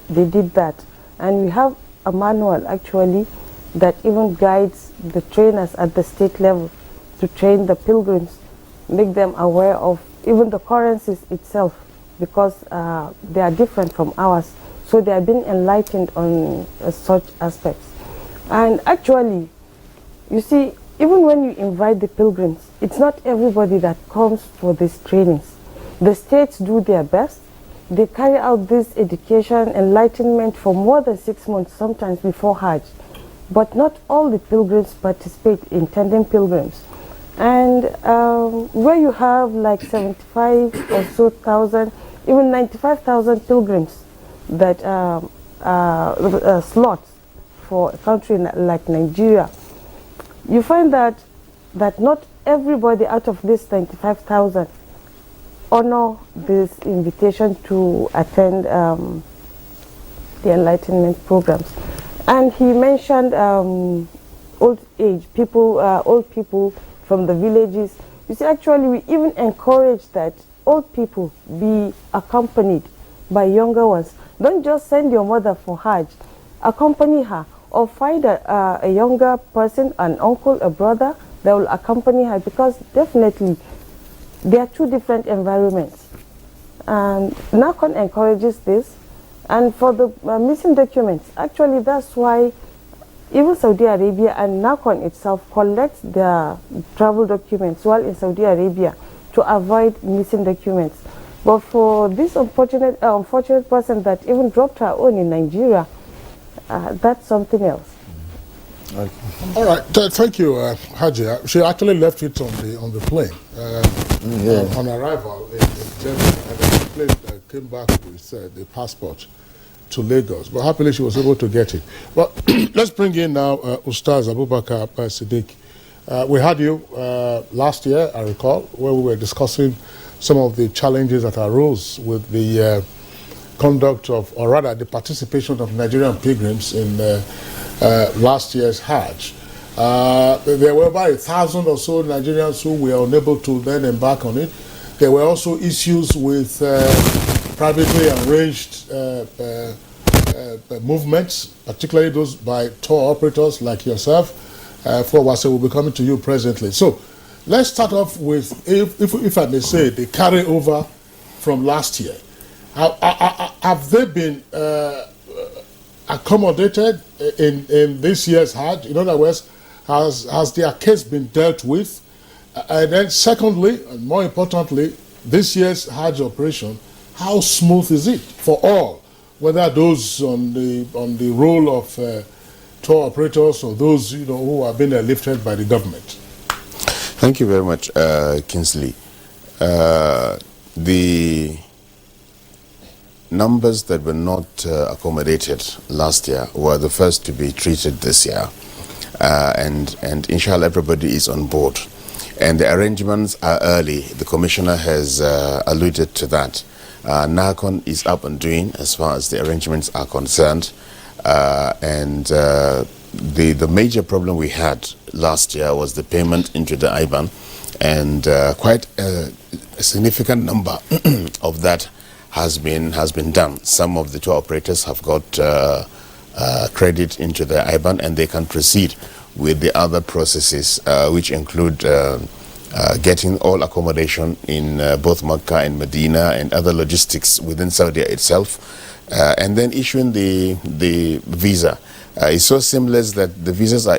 M: They did that, and we have a manual actually that even guides the trainers at the state level to train the pilgrims, make them aware of even the currencies itself, because they are different from ours. So they are being enlightened on such aspects. And actually, you see, even when you invite the pilgrims, it's not everybody that comes for these trainings. The states do their best. They carry out this education, enlightenment for more than 6 months, sometimes before Hajj. But not all the pilgrims participate, intending pilgrims. And where you have like 75 or so thousand, even 95,000 pilgrims that slots for a country like Nigeria, you find that not everybody out of this 95,000 honor this invitation to attend the enlightenment programs. And he mentioned old people from the villages. You see, actually, we even encourage that old people be accompanied by younger ones. Don't just send your mother for Hajj. Accompany her, or find a younger person, an uncle, a brother that will accompany her, because definitely they are two different environments. And NACON encourages this. And for the missing documents, actually that's why even Saudi Arabia and NACON itself collects their travel documents while in Saudi Arabia to avoid missing documents. But for this unfortunate person that even dropped her own in Nigeria, that's something else.
B: Okay. All right, thank you, Hajj. She actually left it on the plane on arrival in Germany, and the plane came back with the passport to Lagos. But happily, she was able to get it. But let's bring in now Ustaz Abubakar Siddiq. We had you last year, I recall, where we were discussing some of the challenges that arose with the conduct of, or rather the participation of Nigerian pilgrims in last year's Hajj. There were about 1,000 or so Nigerians who were unable to then embark on it. There were also issues with privately arranged movements, particularly those by tour operators like yourself. For we'll be coming to you presently. So let's start off with, if I may say, the carryover from last year. Have they been accommodated in this year's Hajj? In other words, has their case been dealt with? And then secondly, and more importantly, this year's Hajj operation, how smooth is it for all, whether those on the role of tour operators or those who are being lifted by the government?
N: Thank you very much, Kingsley. The numbers that were not accommodated last year were the first to be treated this year, and inshallah everybody is on board, and the arrangements are early. The commissioner has alluded to that. NACON is up and doing as far as the arrangements are concerned, and the major problem we had last year was the payment into the IBAN, and quite a significant number of that has been done. Some of the tour operators have got credit into their IBAN, and they can proceed with the other processes, which include getting all accommodation in both Makkah and Medina and other logistics within Saudi itself, and then issuing the visa. It's so seamless that the visas are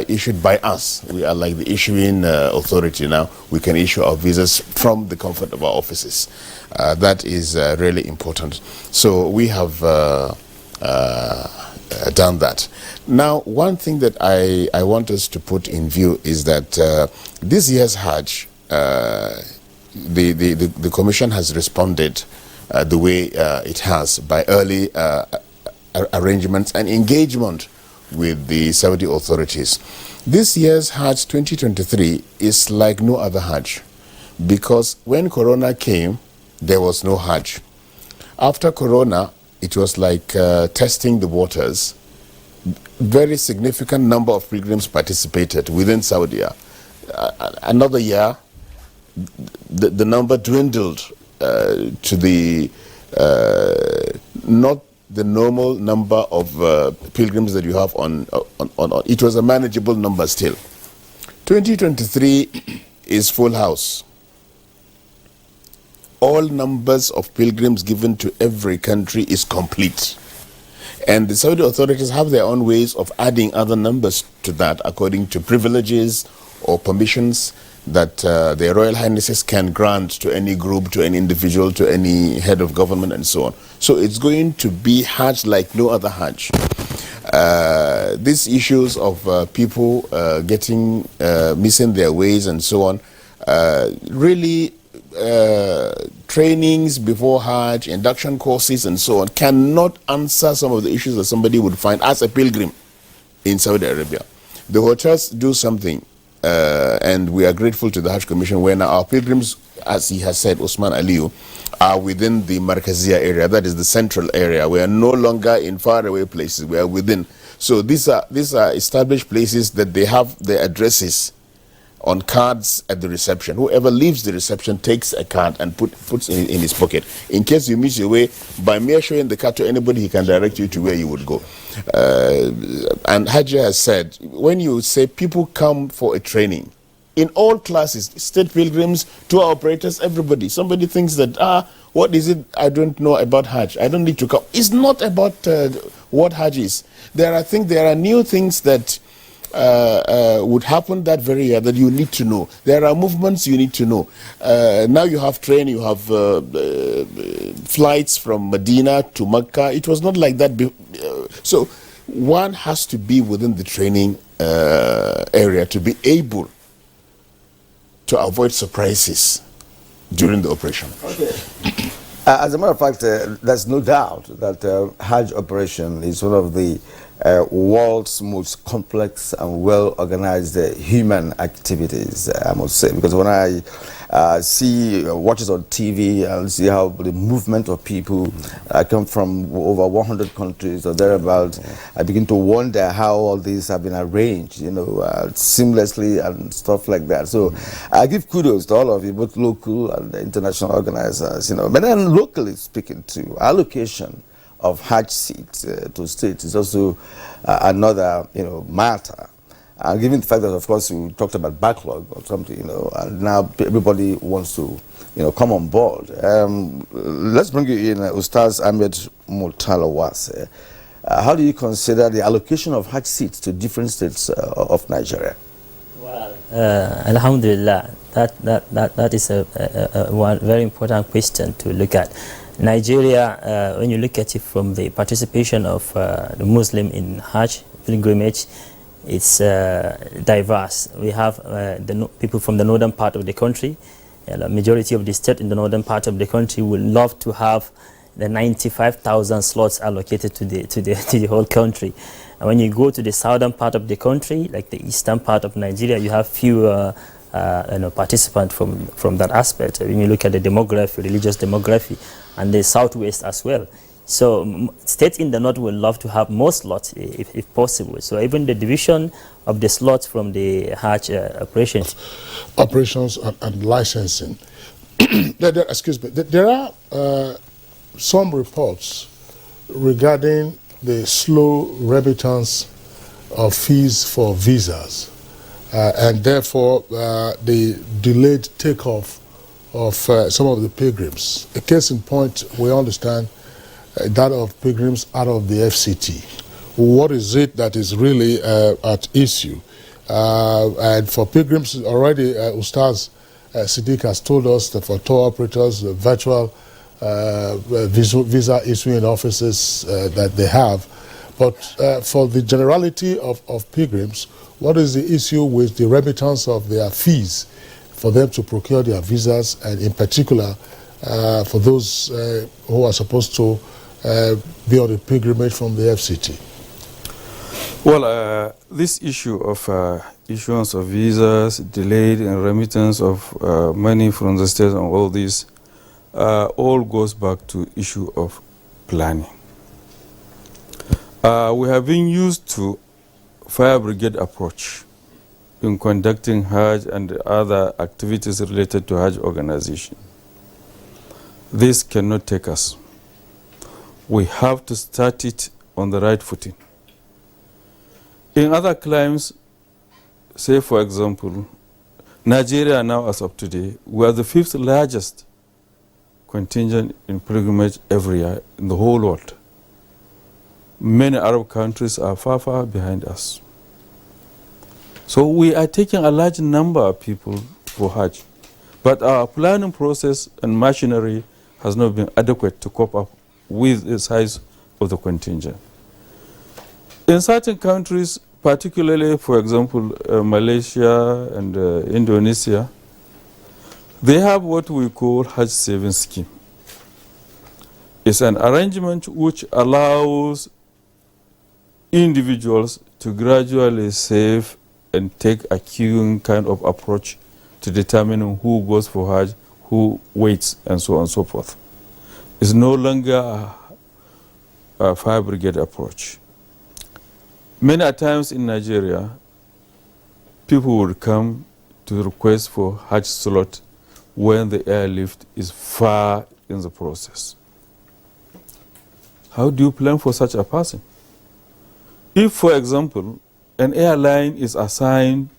N: issued by us. We are like the issuing authority now. We can issue our visas from the comfort of our offices. That is really important. So we have done that. Now, one thing that I want us to put in view is that this year's Hajj, the Commission has responded the way it has by early arrangements and engagement with the Saudi authorities. This year's Hajj 2023 is like no other Hajj, because when Corona came, there was no Hajj. After Corona, it was like testing the waters. Very significant number of pilgrims participated within Saudi. Another year, the number dwindled to the not the normal number of pilgrims that you have on. It was a manageable number still. 2023 is full house. All numbers of pilgrims given to every country is complete. And the Saudi authorities have their own ways of adding other numbers to that according to privileges or permissions that their Royal Highnesses can grant to any group, to any individual, to any head of government, and so on. So it's going to be Hajj like no other Hajj. These issues of people missing their ways and so on, really trainings before Hajj, induction courses and so on, cannot answer some of the issues that somebody would find as a pilgrim in Saudi Arabia. The hotels do something, and we are grateful to the Hajj Commission when our pilgrims, as he has said, Usman Aliyu, are within the Markazia area, that is the central area. We are no longer in faraway places, we are within. So these are established places that they have their addresses on cards at the reception. Whoever leaves the reception takes a card and puts it in his pocket. In case you miss your way, by mere showing the card to anybody, he can direct you to where you would go. And Hajj has said, when you say people come for a training, in all classes, state pilgrims, tour operators, everybody, somebody thinks that, what is it I don't know about Hajj? I don't need to come. It's not about what Hajj is. There are new things that would happen that very year that you need to know. There are movements you need to know. Now you have train, you have flights from Medina to Mecca. It was not like that. So one has to be within the training area to be able to avoid surprises during the operation.
A: Okay. As a matter of fact, there's no doubt that Hajj operation is one of the world's most complex and well-organized human activities, I must say, because when I watch it on TV and see how the movement of people come from over 100 countries or thereabout, I begin to wonder how all these have been arranged, seamlessly and stuff like that. So I give kudos to all of you, both local and international organizers, but then locally speaking too, allocation of Hajj seats to states is also another, matter. Given the fact that, of course, we talked about backlog or something, and now everybody wants to, come on board. Let's bring you in, Ustaz Ahmed Mutalawase. How do you consider the allocation of Hajj seats to different states of Nigeria?
O: Well, Alhamdulillah, that is a one very important question to look at. Nigeria, when you look at it from the participation of the Muslim in Hajj pilgrimage, it's diverse. We have the people from the northern part of the country. The majority of the state in the northern part of the country would love to have the 95,000 slots allocated to the whole country. And when you go to the southern part of the country, like the eastern part of Nigeria, you have fewer participants from that aspect. When you look at the demography, religious demography, and the southwest as well. So states in the north would love to have more slots if possible. So even the division of the slots from the Hajj operations
B: and licensing. Excuse me. There are some reports regarding the slow remittance of fees for visas, and therefore the delayed takeoff of some of the pilgrims. A case in point, we understand that of pilgrims out of the FCT. What is it that is really at issue? And for pilgrims, already Ustaz Siddiq has told us that for tour operators, the virtual visa issuing offices that they have. But for the generality of pilgrims, what is the issue with the remittance of their fees for them to procure their visas, and in particular for those who are supposed to be on a pilgrimage from the FCT?
C: Well, this issue of issuance of visas, delayed and remittance of money from the state and all this all goes back to issue of planning. We have been used to fire brigade approach in conducting Hajj and other activities related to Hajj organization. This cannot take us. We have to start it on the right footing. In other climes, say for example, Nigeria now as of today, we are the 5th largest contingent in pilgrimage every year in the whole world. Many Arab countries are far, far behind us. So we are taking a large number of people for Hajj. But our planning process and machinery has not been adequate to cope up with the size of the contingent. In certain countries, particularly, for example, Malaysia and Indonesia, they have what we call Hajj savings scheme. It's an arrangement which allows individuals to gradually save and take a queuing kind of approach to determining who goes for Hajj, who waits, and so on and so forth. It's no longer a fire brigade approach. Many times in Nigeria, people would come to request for Hajj slot when the airlift is far in the process. How do you plan for such a person? If, for example, an airline is assigned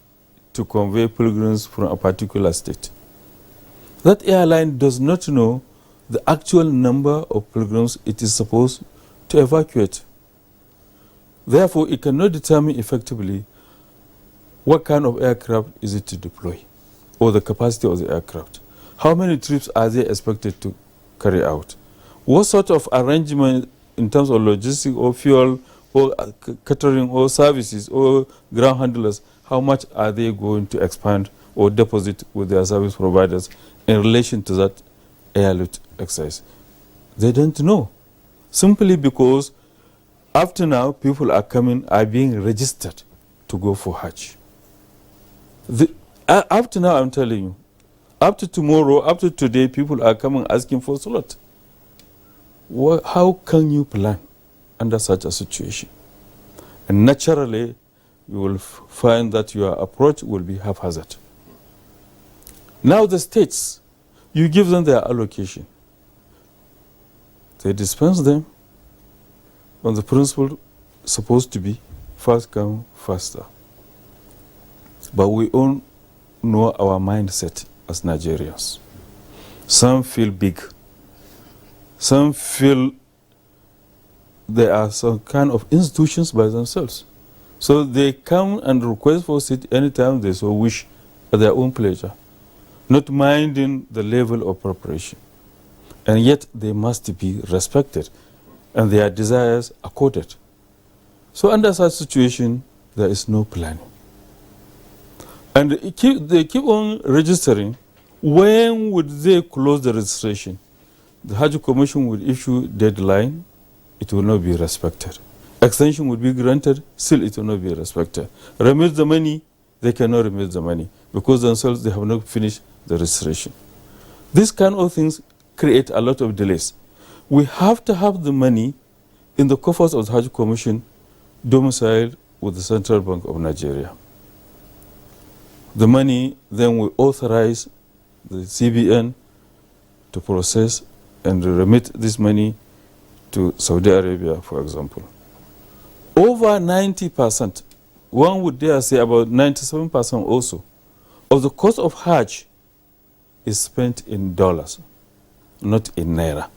C: to convey pilgrims from a particular state, that airline does not know the actual number of pilgrims it is supposed to evacuate. Therefore, it cannot determine effectively what kind of aircraft is it to deploy, or the capacity of the aircraft. How many trips are they expected to carry out? What sort of arrangement in terms of logistics or fuel or catering or services or ground handlers, how much are they going to expand or deposit with their service providers in relation to that airlift exercise? They don't know. Simply because up to now, people are being registered to go for Hajj. Up to now, I'm telling you, up to tomorrow, up to today, people are coming asking for slot. How can you plan under such a situation? And naturally, you will find that your approach will be haphazard. Now the states, you give them their allocation. They dispense them on the principle supposed to be first come, first serve. But we all know our mindset as Nigerians. Some feel big. Some feel they are some kind of institutions by themselves. So they come and request for seat anytime they so wish at their own pleasure, not minding the level of preparation. And yet they must be respected and their desires accorded. So under such situation, there is no planning. And they keep on registering. When would they close the registration? The Hajj Commission would issue deadline, it will not be respected. Extension would be granted, still it will not be respected. Remit the money, they cannot remit the money because themselves they have not finished the registration. These kind of things create a lot of delays. We have to have the money in the coffers of the Hajj Commission domiciled with the Central Bank of Nigeria. The money then will authorize the CBN to process and remit this money to Saudi Arabia, for example. Over 90%, one would dare say about 97% also, of the cost of Hajj is spent in dollars, not in naira.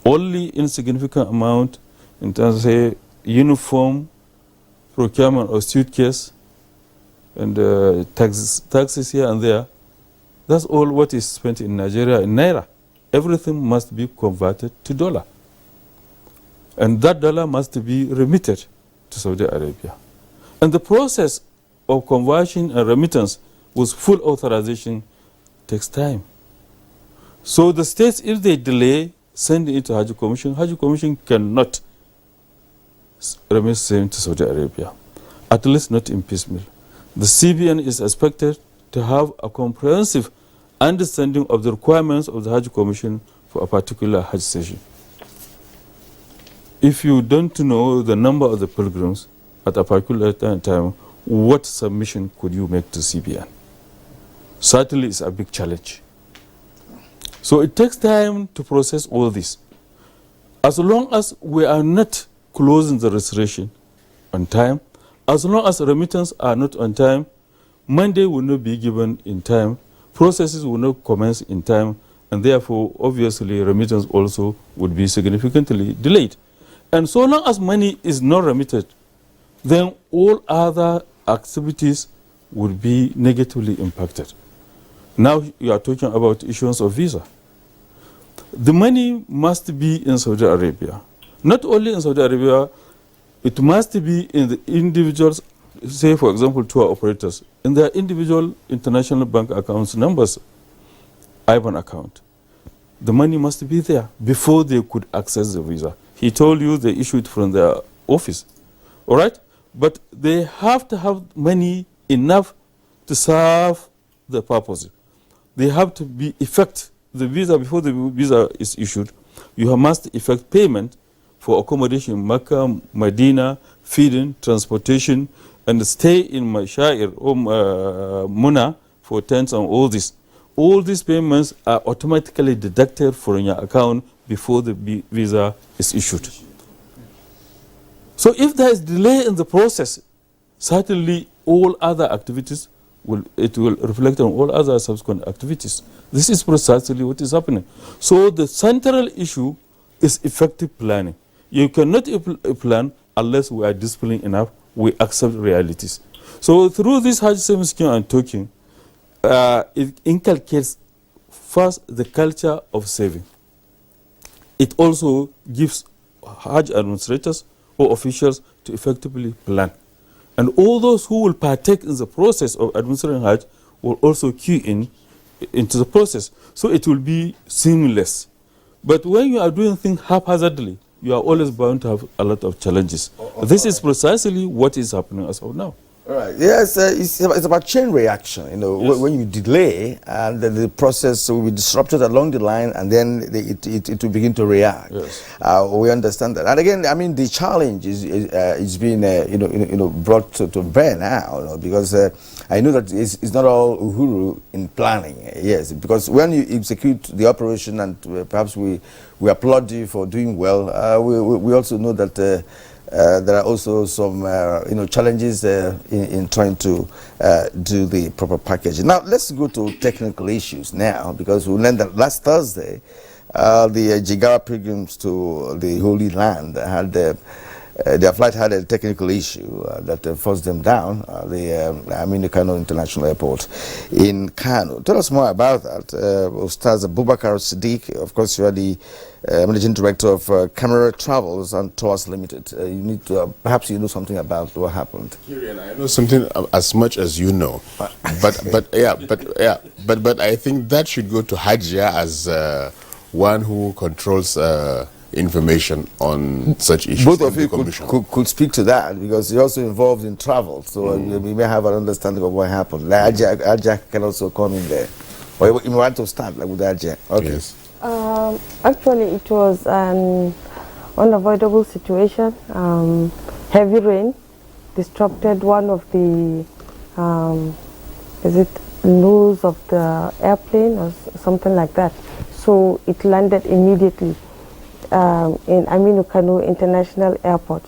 C: Only insignificant amount in terms of, say, uniform, procurement of suitcase, and taxes here and there. That's all what is spent in Nigeria in naira. Everything must be converted to dollar. And that dollar must be remitted to Saudi Arabia. And the process of conversion and remittance with full authorization takes time. So the states, if they delay sending it to Hajj Commission cannot remit same to Saudi Arabia, at least not in piecemeal. The CBN is expected to have a comprehensive understanding of the requirements of the Hajj Commission for a particular Hajj session. If you don't know the number of the pilgrims at a particular time, what submission could you make to CBN? Certainly it's a big challenge. So it takes time to process all this. As long as we are not closing the registration on time, as long as remittance are not on time, Monday will not be given in time, processes will not commence in time, and therefore, obviously, remittance also would be significantly delayed. And so long as money is not remitted, then all other activities would be negatively impacted. Now you are talking about issuance of visa. The money must be in Saudi Arabia. Not only in Saudi Arabia, it must be in the individuals, say for example tour operators, in their individual international bank accounts numbers, IBAN account. The money must be there before they could access the visa. He told you they issued from their office, all right? But they have to have money enough to serve the purpose. They have to be effect the visa before the visa is issued. You must effect payment for accommodation in Mecca, Medina, feeding, transportation, and stay in Mashair or Muna for tents and all this. All these payments are automatically deducted from your account before the visa is issued. So if there is delay in the process, certainly all other activities will reflect on all other subsequent activities. This is precisely what is happening. So the central issue is effective planning. You cannot plan unless we are disciplined enough, we accept realities. So through this Hajj saving scheme I'm talking, it inculcates first the culture of saving. It also gives Hajj administrators or officials to effectively plan. And all those who will partake in the process of administering Hajj will also key into the process. So it will be seamless. But when you are doing things haphazardly, you are always bound to have a lot of challenges. This is precisely what is happening as of now.
A: All right. Yes, it's about chain reaction. You know, yes. When you delay, and the process will be disrupted along the line, and then it will begin to react. Yes. We understand that. And again, I mean, the challenge is being brought to bear now, because I know that it's not all uhuru in planning. Yes, because when you execute the operation, and perhaps we applaud you for doing well, we also know that. There are also some challenges in trying to do the proper packaging. Now let's go to technical issues now, because we learned that last Thursday the Jigawa pilgrims to the Holy Land had their flight had a technical issue that forced them down the Aminu Kano International Airport in Kano. Tell us more about that. Ustaz Abubakar Siddiq, of course you are the Managing Director of Camera Travels and Tours Limited. You need to, perhaps you know something about what happened.
N: Kieran, I know something as much as you know, but I think that should go to Hajjia as one who controls information on such issues.
A: Both of you could speak to that, because you're also involved in travel, so you may have an understanding of what happened. Like Ajak can also come in there. Or you want to start with Ajak? Okay. Yes.
M: Actually, it was an unavoidable situation. Heavy rain disrupted one of the nose of the airplane or something like that. so it landed immediately in Aminu Kano International Airport.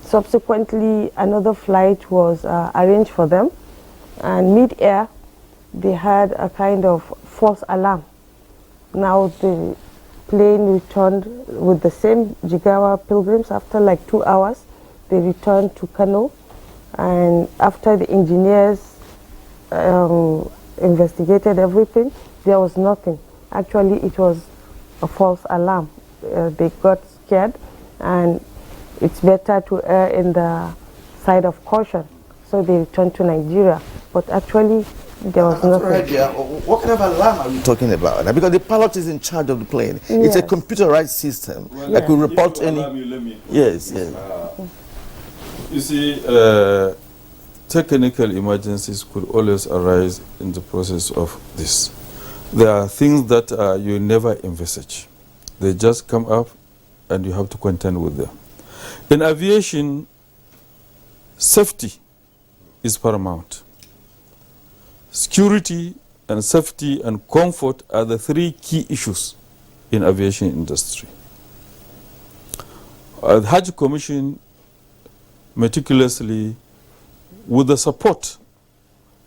M: Subsequently, another flight was arranged for them, and mid-air, they had a kind of false alarm. Now the plane returned with the same Jigawa pilgrims. After like 2 hours, they returned to Kano, and after the engineers investigated everything, there was nothing. Actually, it was a false alarm. They got scared, and it's better to err in the side of caution. So they returned to Nigeria, but actually there was nothing.
A: Right, yeah. What kind of alarm are you talking about? Because the pilot is in charge of the plane. It's a computerized system.
C: Well,
A: like we report any. Yes, yes.
C: You see, technical emergencies could always arise in the process of this. There are things that you never envisage. They just come up and you have to contend with them. In aviation, safety is paramount. Security and safety and comfort are the three key issues in aviation industry. The Hajj Commission meticulously, with the support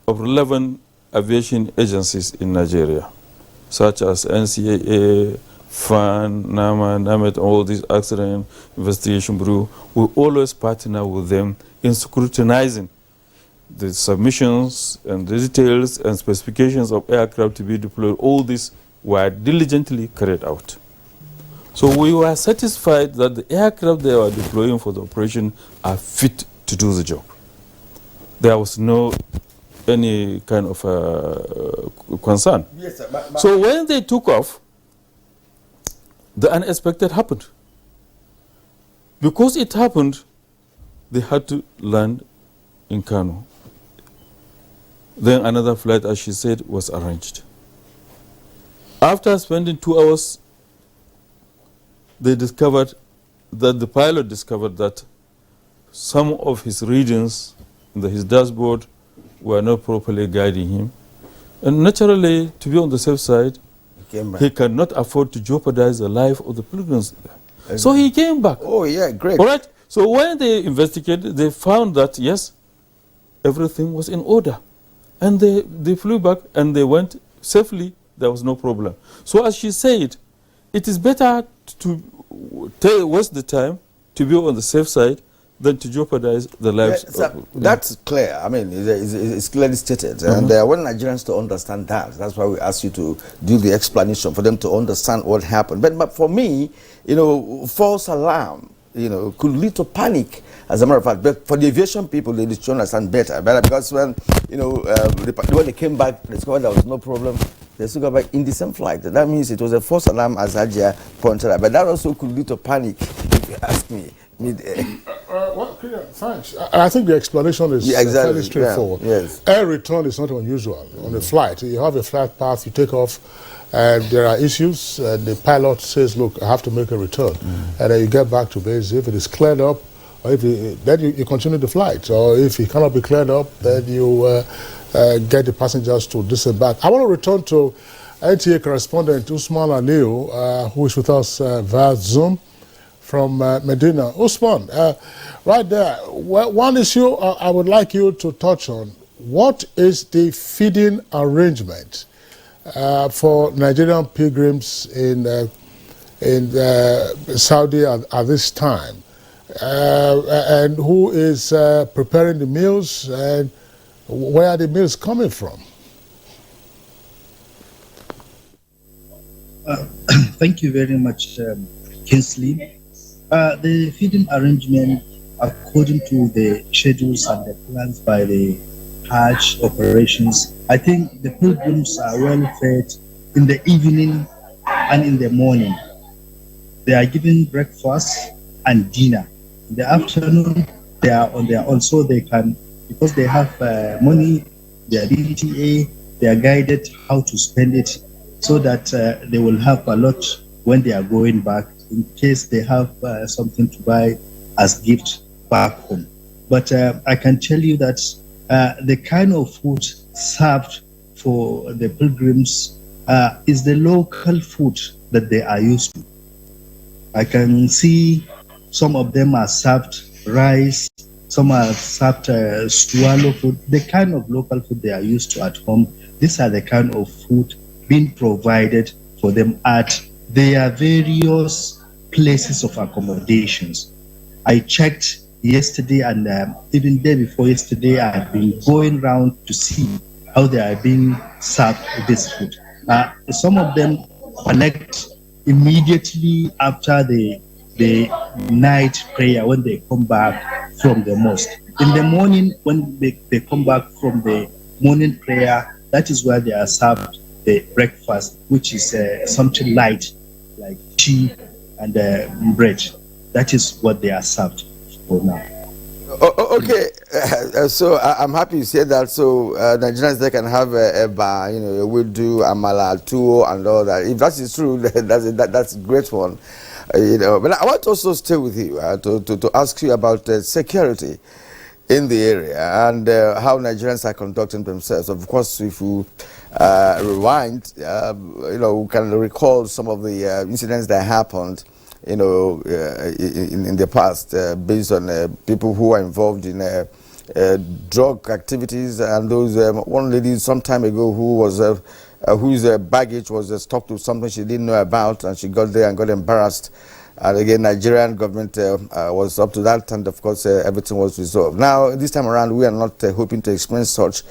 C: of relevant aviation agencies in Nigeria, such as NCAA, FAN, NAMA, NAMET, all these accident investigation bureau, we always partner with them in scrutinizing the submissions and the details and specifications of aircraft to be deployed. All these were diligently carried out. So we were satisfied that the aircraft they were deploying for the operation are fit to do the job. There was no any kind of concern.
A: Yes, sir,
C: so when they took off, the unexpected happened. Because it happened, they had to land in Kano. Then another flight, as she said, was arranged. After spending 2 hours, they discovered that the pilot discovered that some of his readings in his dashboard were not properly guiding him. And naturally, to be on the safe side, he cannot afford to jeopardize the life of the pilgrims. So he came back.
A: Oh, yeah, great.
C: All right. So when they investigated, they found that, yes, everything was in order. And they flew back and they went safely. There was no problem. So as she said, it is better to waste the time to be on the safe side than to jeopardize the lives.
A: That's clear. I mean, it's clearly stated. And I want Nigerians to understand that. That's why we asked you to do the explanation for them to understand what happened. But for me, you know, false alarm, you know, could lead to panic, as a matter of fact. But for the aviation people, they should understand better. Because when, you know, when they came back, they discovered there was no problem. They still got back in the same flight. That means it was a false alarm, as Hajia pointed out. But that also could lead to panic, if you ask me.
B: Thanks. I think the explanation is fairly straightforward.
A: Yes.
B: Air return is not unusual on a flight. You have a flight path, you take off, and there are issues. The pilot says, look, I have to make a return. And then you get back to base. If it is cleared up, or if then you continue the flight. Or if it cannot be cleared up, then you get the passengers to disembark. I want to return to NTA correspondent Usman Aliu, who is with us via Zoom from Medina. Usman, right there, one issue I would like you to touch on. What is the feeding arrangement for Nigerian pilgrims in Saudi at this time? And who is preparing the meals, and where are the meals coming from?
P: Thank you very much, Kinsley. The feeding arrangement, according to the schedules and the plans by the Hajj operations, I think the pilgrims are well fed in the evening and in the morning. They are given breakfast and dinner. In the afternoon, they are on their own, so they can, because they have money, their NTA, they are guided how to spend it, so that they will have a lot when they are going back, in case they have something to buy as gift back home. But I can tell you that the kind of food served for the pilgrims is the local food that they are used to. I can see some of them are served rice, some are served swallow food, the kind of local food they are used to at home. These are the kind of food being provided for them at their various places of accommodations. I checked yesterday and even day before yesterday, I've been going around to see how they are being served this food. Some of them collect immediately after the night prayer when they come back from the mosque. In the morning, when they come back from the morning prayer, that is where they are served the breakfast, which is something light like tea and bread. That is what they are served for now.
A: Okay, so I'm happy you said that. So Nigerians, they can have a bar, you know, we do amala, tuwo, and all that. If that is true, that's a great one, you know. But I want to also stay with you to ask you about security in the area and how Nigerians are conducting themselves. Of course, if you rewind, you know, we can recall some of the incidents that happened, you know, in the past, based on people who are involved in drug activities, and those one lady some time ago who was whose baggage was stuck to something she didn't know about, and she got there and got embarrassed. And again, Nigerian government was up to that, and of course everything was resolved. Now this time around, we are not hoping to experience such.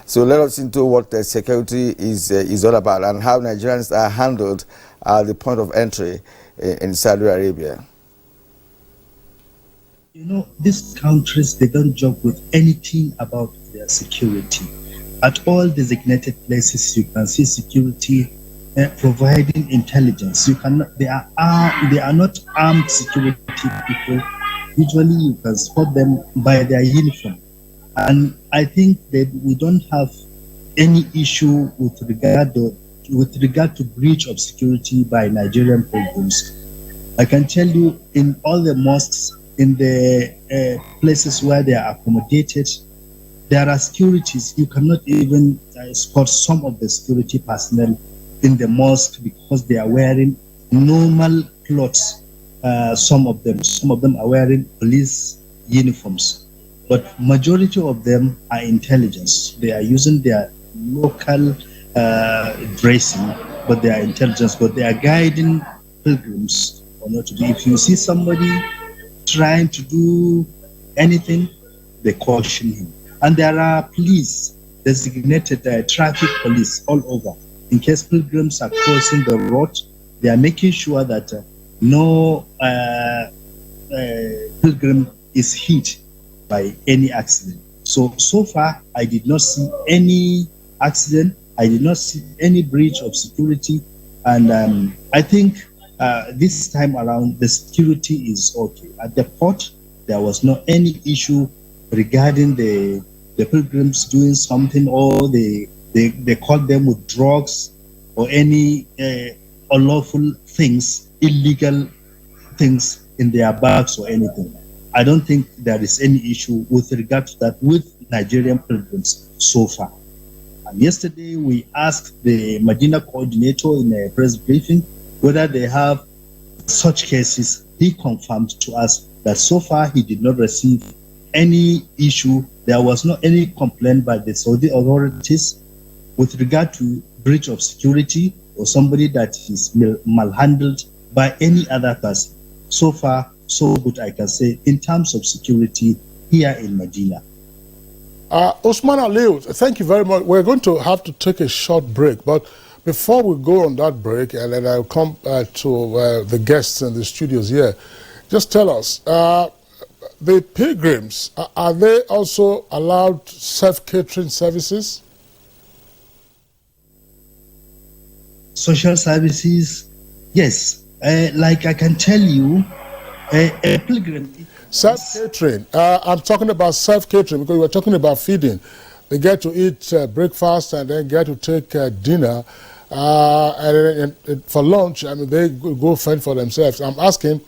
A: So let us into what security is all about and how Nigerians are handled at the point of entry in Saudi Arabia.
P: You know, these countries, they don't joke with anything about their security. At all designated places, you can see security providing intelligence. You cannot. They are not armed security people. Usually, you can spot them by their uniform, and I think that we don't have any issue with regard to breach of security by Nigerian pilgrims. I can tell you, in all the mosques, in the places where they are accommodated, there are securities. You cannot even spot some of the security personnel in the mosque because they are wearing normal clothes. Some of them are wearing police uniforms, but majority of them are intelligence. They are using their local dressing, but they are intelligence. But they are guiding pilgrims or not to do. If you see somebody trying to do anything, they caution him. And there are police, designated traffic police all over. In case pilgrims are crossing the road, they are making sure that no pilgrim is hit by any accident. So far, I did not see any accident. I did not see any breach of security. And I think this time around, the security is okay. At the port, there was no any issue regarding the pilgrims doing something, or they caught them with drugs or any unlawful things, illegal things in their bags or anything. I don't think there is any issue with regard to that with Nigerian pilgrims so far. And yesterday we asked the Medina coordinator in a press briefing whether they have such cases. He confirmed to us that so far he did not receive any issue. There was not any complaint by the Saudi authorities with regard to breach of security or somebody that is malhandled by any other person. So far, so good, I can say, in terms of security here in Medina.
B: Osman Aliu, thank you very much. We're going to have to take a short break, but before we go on that break, and then I'll come to the guests in the studios here, just tell us, the pilgrims, are they also allowed self-catering services?
P: Social services, yes. Like I can tell you, a pilgrim...
B: Self-catering. I'm talking about self-catering because we're talking about feeding. They get to eat breakfast and then get to take dinner. And for lunch, I mean, they go fend for themselves. I'm asking,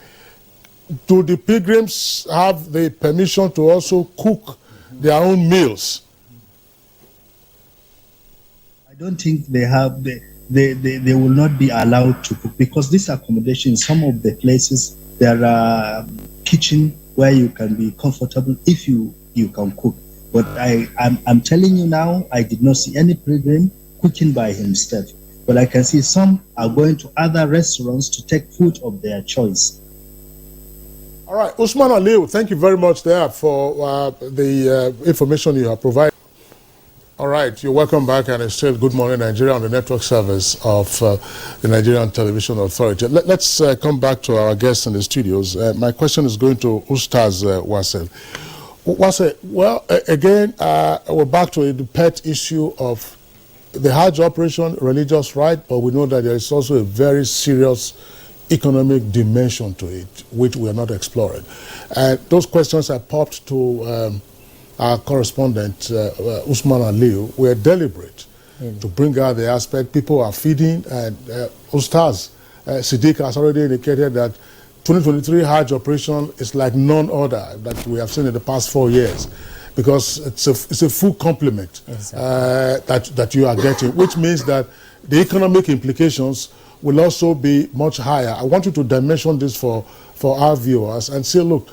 B: do the pilgrims have the permission to also cook their own meals?
P: I don't think they have. they will not be allowed to cook, because this accommodation, in some of the places, there are kitchen where you can be comfortable if you can cook. But I'm telling you now, I did not see any pilgrim cooking by himself. But I can see some are going to other restaurants to take food of their choice.
B: All right, Usman Aliu, thank you very much there for the information you have provided. All right, you're welcome back, and it's still Good Morning Nigeria on the network service of the Nigerian Television Authority. Let's come back to our guests in the studios. My question is going to Ustaz Wasel. Wasel, well, again, we're back to the pet issue of the Hajj operation, religious right, but we know that there is also a very serious economic dimension to it, which we are not exploring. And those questions are popped to our correspondent, Usman Aliu. Were deliberate to bring out the aspect people are feeding, and Ustaz Siddiq has already indicated that 2023 Hajj operation is like none other that we have seen in the past 4 years, because it's a full complement that you are getting, which means that the economic implications will also be much higher. I want you to dimension this for our viewers and say, look,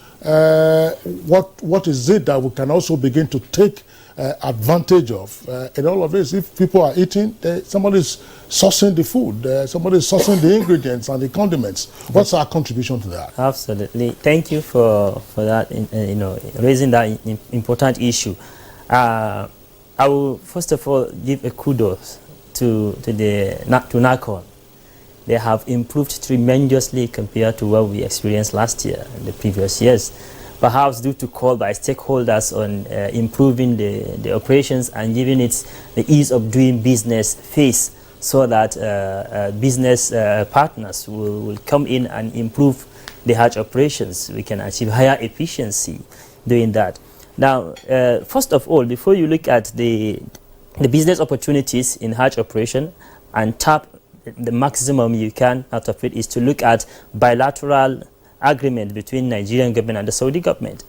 B: what is it that we can also begin to take advantage of in all of this? If people are eating, somebody's sourcing the food, somebody's sourcing the ingredients and the condiments. What's our contribution to that?
O: Absolutely. Thank you for that, raising that important issue. I will first of all give a kudos to NACON. They have improved tremendously compared to what we experienced last year and the previous years, perhaps due to call by stakeholders on improving the operations and giving it the ease of doing business phase, so that business partners will come in and improve the Hajj operations. We can achieve higher efficiency doing that. Now, first of all, before you look at the business opportunities in Hajj operation and tap the maximum you can out of it, is to look at bilateral agreement between Nigerian government and the Saudi government.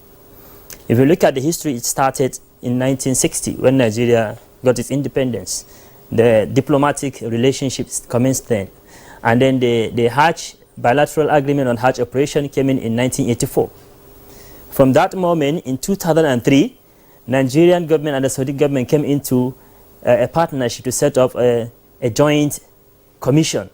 O: If you look at the history, it started in 1960 when Nigeria got its independence. The diplomatic relationships commenced then, and then the Hajj bilateral agreement on Hajj operation came in 1984. From that moment, in 2003, Nigerian government and the Saudi government came into a partnership to set up a joint commission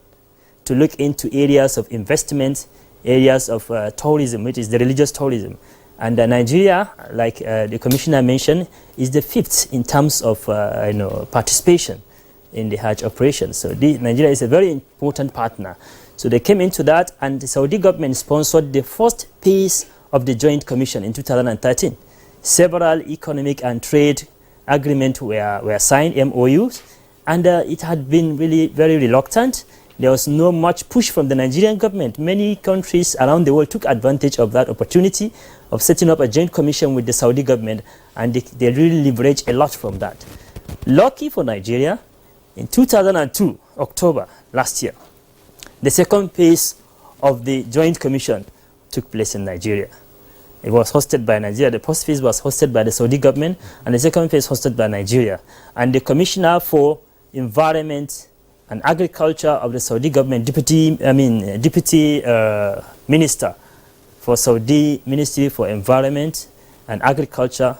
O: to look into areas of investment, areas of tourism, which is the religious tourism. And Nigeria, like the commissioner mentioned, is the 5th in terms of participation in the Hajj operation. So Nigeria is a very important partner. So they came into that, and the Saudi government sponsored the first phase of the joint commission in 2013. Several economic and trade agreements were signed, MOUs, and it had been really very reluctant. There was no much push from the Nigerian government. Many countries around the world took advantage of that opportunity of setting up a joint commission with the Saudi government, and they really leveraged a lot from that. Lucky for Nigeria, in 2002, October last year, the second phase of the joint commission took place in Nigeria. It was hosted by Nigeria. The first phase was hosted by the Saudi government, and the second phase hosted by Nigeria. And the commissioner for Environment and Agriculture of the Saudi government, deputy minister for Saudi Ministry for Environment and Agriculture,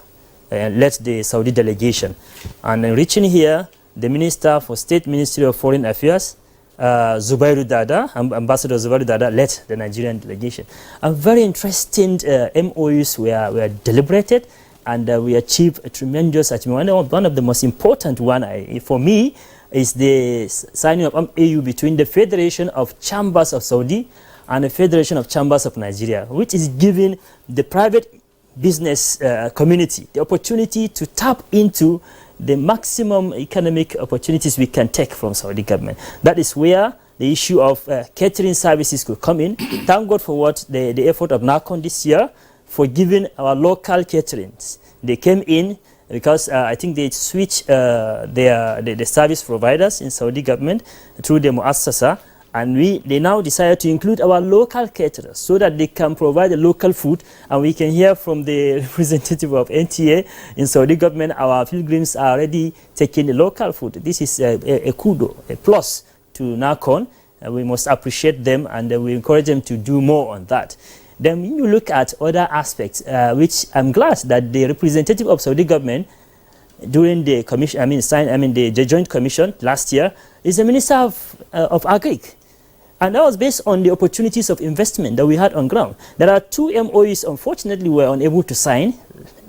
O: led the Saudi delegation. And reaching here, the Minister for State Ministry of Foreign Affairs, Zubairu Dada, Ambassador Zubairu Dada, led the Nigerian delegation. And very interesting MOUs were deliberated, and we achieved a tremendous achievement. One of the most important one for me is the signing of MOU between the Federation of Chambers of Saudi and the Federation of Chambers of Nigeria, which is giving the private business community the opportunity to tap into the maximum economic opportunities we can take from Saudi government. That is where the issue of catering services could come in. Thank God for what the effort of NACON this year for giving our local caterings. They came in because I think they switched the service providers in Saudi government through the Muassasa, and they now decided to include our local caterers so that they can provide the local food. And we can hear from the representative of NTA in Saudi government, our pilgrims are already taking the local food. This is a kudo, a plus to knock on. We must appreciate them, and we encourage them to do more on that. Then when you look at other aspects, which I'm glad that the representative of Saudi government during the commission, the joint commission last year, is the Minister of Agric. And that was based on the opportunities of investment that we had on ground. There are 2 MOUs, unfortunately, we were unable to sign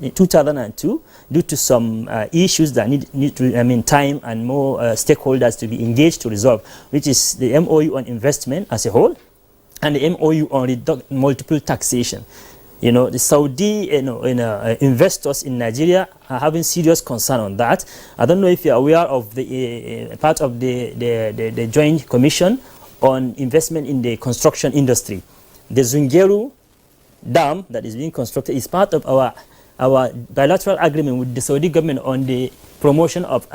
O: in 2002 due to some issues that need to, time and more stakeholders to be engaged to resolve, which is the MOU on investment as a whole and the MOU on multiple taxation. You know, the Saudi investors in Nigeria are having serious concern on that. I don't know if you're aware of the part of the joint commission on investment in the construction industry. The Zungeru Dam that is being constructed is part of our bilateral agreement with the Saudi government on the promotion of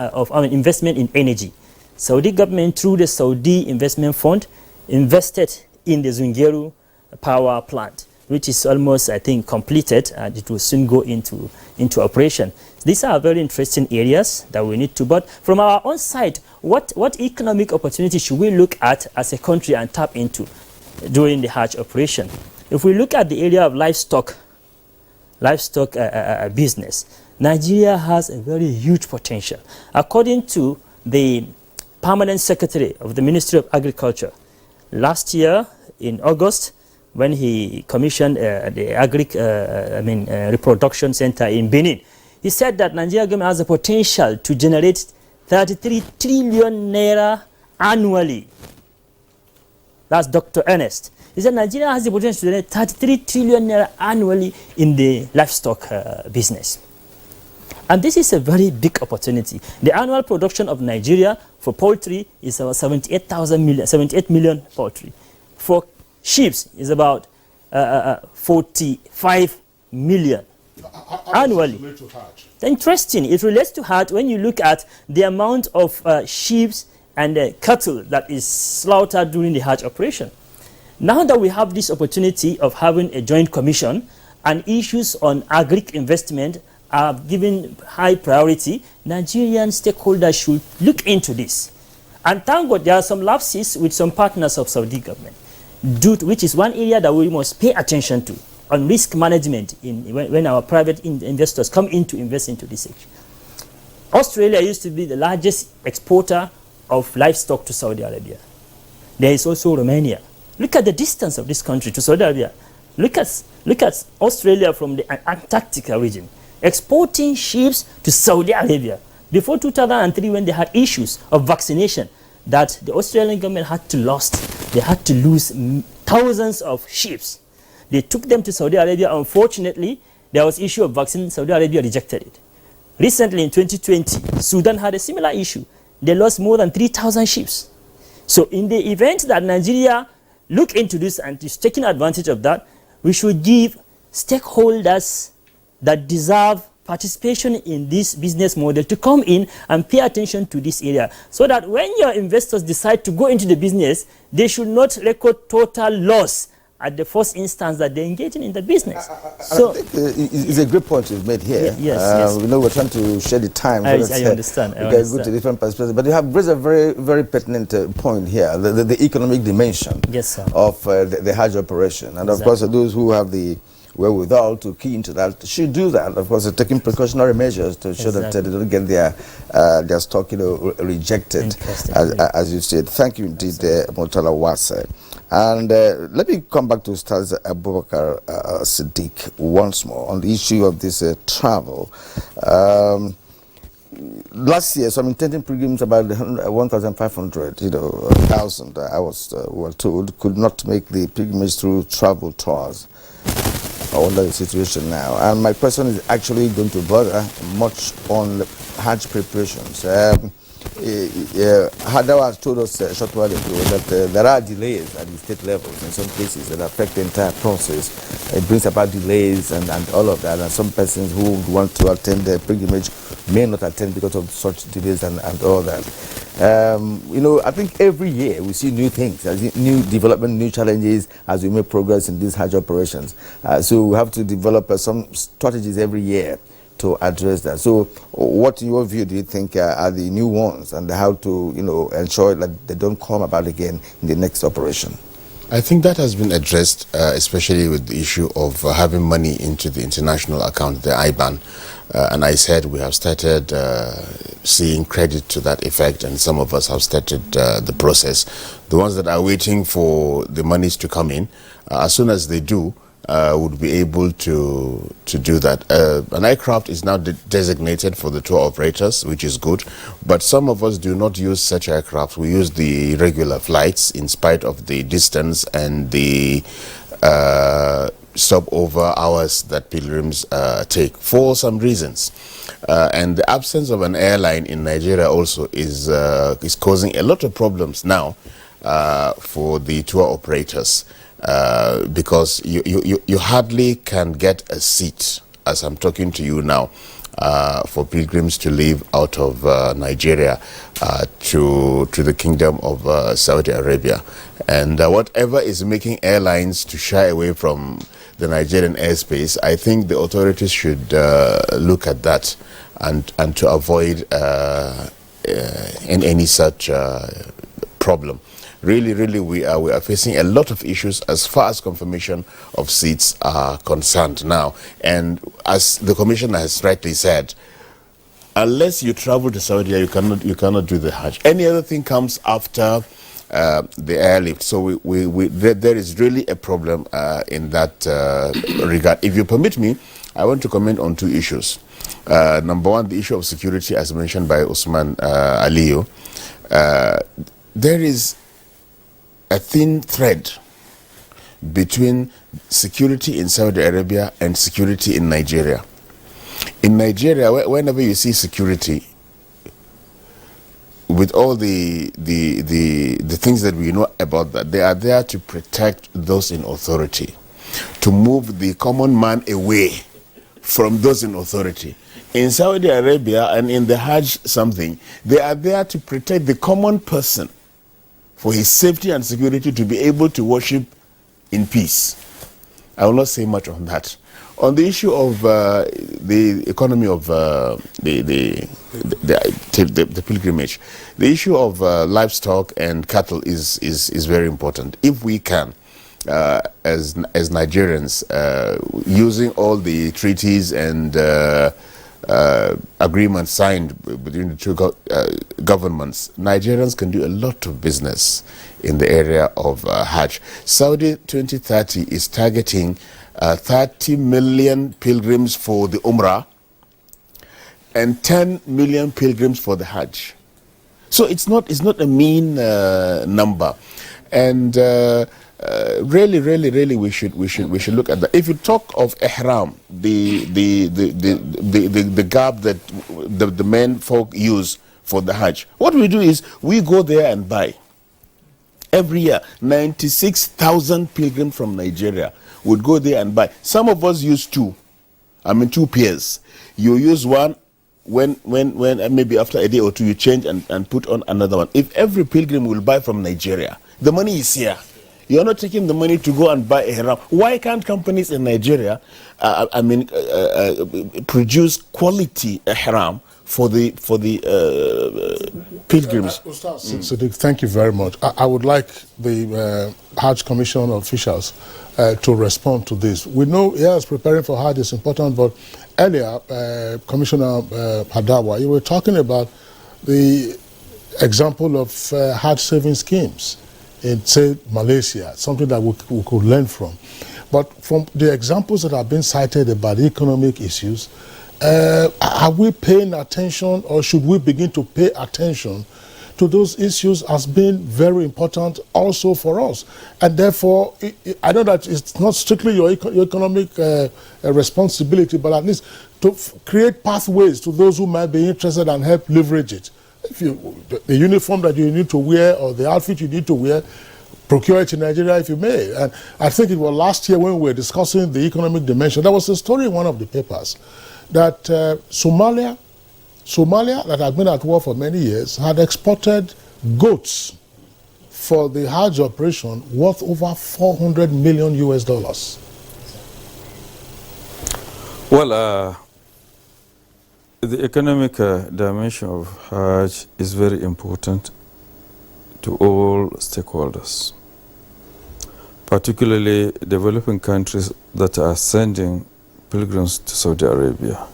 O: investment in energy. Saudi government, through the Saudi Investment Fund, invested in the Zungeru power plant, which is almost, I think, completed, and it will soon go into operation. These are very interesting areas that we need to, but from our own side, what economic opportunity should we look at as a country and tap into during the Hajj operation? If we look at the area of livestock business, Nigeria has a very huge potential. According to the Permanent Secretary of the Ministry of Agriculture, last year in August, when he commissioned the reproduction center in Benin, he said that Nigeria government has the potential to generate 33 trillion naira annually. That's Dr. Ernest. He said Nigeria has the potential to generate 33 trillion naira annually in the livestock business. And this is a very big opportunity. The annual production of Nigeria for poultry is about 78 million poultry. For sheep is about 45 million annually. Interesting. It relates to Hajj when you look at the amount of sheep and cattle that is slaughtered during the Hajj operation. Now that we have this opportunity of having a joint commission and issues on agri investment are given high priority, Nigerian stakeholders should look into this. And thank God there are some lapses with some partners of Saudi government, which is one area that we must pay attention to on risk management when our private investors come in to invest into this area. Australia used to be the largest exporter of livestock to Saudi Arabia. There is also Romania. Look at the distance of this country to Saudi Arabia. Look at Australia from the Antarctica region, exporting sheep to Saudi Arabia. Before 2003, when they had issues of vaccination, that the Australian government had to lose thousands of sheep. They took them to Saudi Arabia. Unfortunately, there was issue of vaccine. Saudi Arabia rejected it. Recently, in 2020, Sudan had a similar issue. They lost more than 3,000 sheep. So in the event that Nigeria look into this and is taking advantage of that, we should give stakeholders that deserve participation in this business model to come in and pay attention to this area, so that when your investors decide to go into the business, they should not record total loss at the first instance that they're engaging in the business.
A: So I think it's a great point you've made here.
O: Yes.
A: We know we're trying to share the time.
O: I understand.
A: We can go to different perspectives, but you have raised a very, very pertinent point here: the economic dimension of the Hajj operation, and of course, those who have the wherewithal to key into that should do that. Of course, taking precautionary measures to ensure that they don't get their stock, rejected, as you said. Thank you indeed, Murtala Wase. And let me come back to Ustaz Abubakar Siddiq once more on the issue of this travel. Last year, some intending pilgrims, about 1,500, 1,000, I was were told, could not make the pilgrimage through travel tours. I wonder the situation now. And my question is actually going to bother much on Hajj preparations. Hadawa has told us a short while ago that there are delays at the state levels in some cases that affect the entire process. It brings about delays and all of that, and some persons who would want to attend the pilgrimage may not attend because of such delays and all that. I think every year we see new things, new development, new challenges as we make progress in these Hajj operations. So we have to develop some strategies every year to address that. So what, in your view, do you think are the new ones, and how to, ensure that they don't come about again in the next operation?
N: I think that has been addressed, especially with the issue of having money into the international account, the IBAN. And I said we have started seeing credit to that effect, and some of us have started the process. The ones that are waiting for the monies to come in, as soon as they do, would be able to do that. An aircraft is now designated for the tour operators, which is good, but some of us do not use such aircraft. We use the regular flights in spite of the distance and the stopover hours that pilgrims take for some reasons. And the absence of an airline in Nigeria also is causing a lot of problems now for the tour operators. Because you hardly can get a seat, as I'm talking to you now, for pilgrims to leave out of Nigeria to the Kingdom of Saudi Arabia. And whatever is making airlines to shy away from the Nigerian airspace, I think the authorities should look at that and to avoid any such problem. Really, we are facing a lot of issues as far as confirmation of seats are concerned now. And as the commissioner has rightly said, unless you travel to Saudi Arabia, you cannot do the Hajj. Any other thing comes after the airlift. So there is really a problem in that regard. If you permit me, I want to comment on two issues. Number one, the issue of security, as mentioned by Usman Aliyu. There is a thin thread between security in Saudi Arabia and security in Nigeria. In Nigeria, whenever you see security, with all the things that we know about that, they are there to protect those in authority, to move the common man away from those in authority. In Saudi Arabia and in the Hajj they are there to protect the common person, for his safety and security, to be able to worship in peace. I will not say much on that. On the issue of the economy of the pilgrimage, the issue of livestock and cattle is very important. If we can, as Nigerians, using all the treaties and agreements signed between the two governments, Nigerians can do a lot of business in the area of Hajj. Saudi 2030 is targeting 30 million pilgrims for the Umrah and 10 million pilgrims for the Hajj. So it's not a mean number, and really we should look at that. If you talk of ihram, the garb that the men folk use for the Hajj, what we do is we go there and buy. Every year, 96,000 pilgrims from Nigeria would go there and buy. Some of us use two pairs. You use one, when maybe after a day or two you change and put on another one. If every pilgrim will buy from Nigeria, the money is here. You're not taking the money to go and buy a ihram. Why can't companies in Nigeria produce quality ihram for the pilgrims?
B: Sadiq, thank you very much. I would like the Hajj Commission officials to respond to this. We know, yes, preparing for Hajj is important, but earlier, Commissioner Hadawa, you were talking about the example of Hajj saving schemes in, say, Malaysia, something that we could learn from. But from the examples that have been cited about economic issues, are we paying attention, or should we begin to pay attention to those issues as being very important also for us? And therefore, I know that it's not strictly your economic responsibility, but at least to create pathways to those who might be interested and help leverage it. If the uniform that you need to wear or the outfit you need to wear, procure it in Nigeria if you may. And I think it was last year when we were discussing the economic dimension, there was a story in one of the papers that Somalia, that had been at war for many years, had exported goats for the Hajj operation worth over $400 million.
C: Well, the economic dimension of Hajj is very important to all stakeholders, particularly developing countries that are sending pilgrims to Saudi Arabia.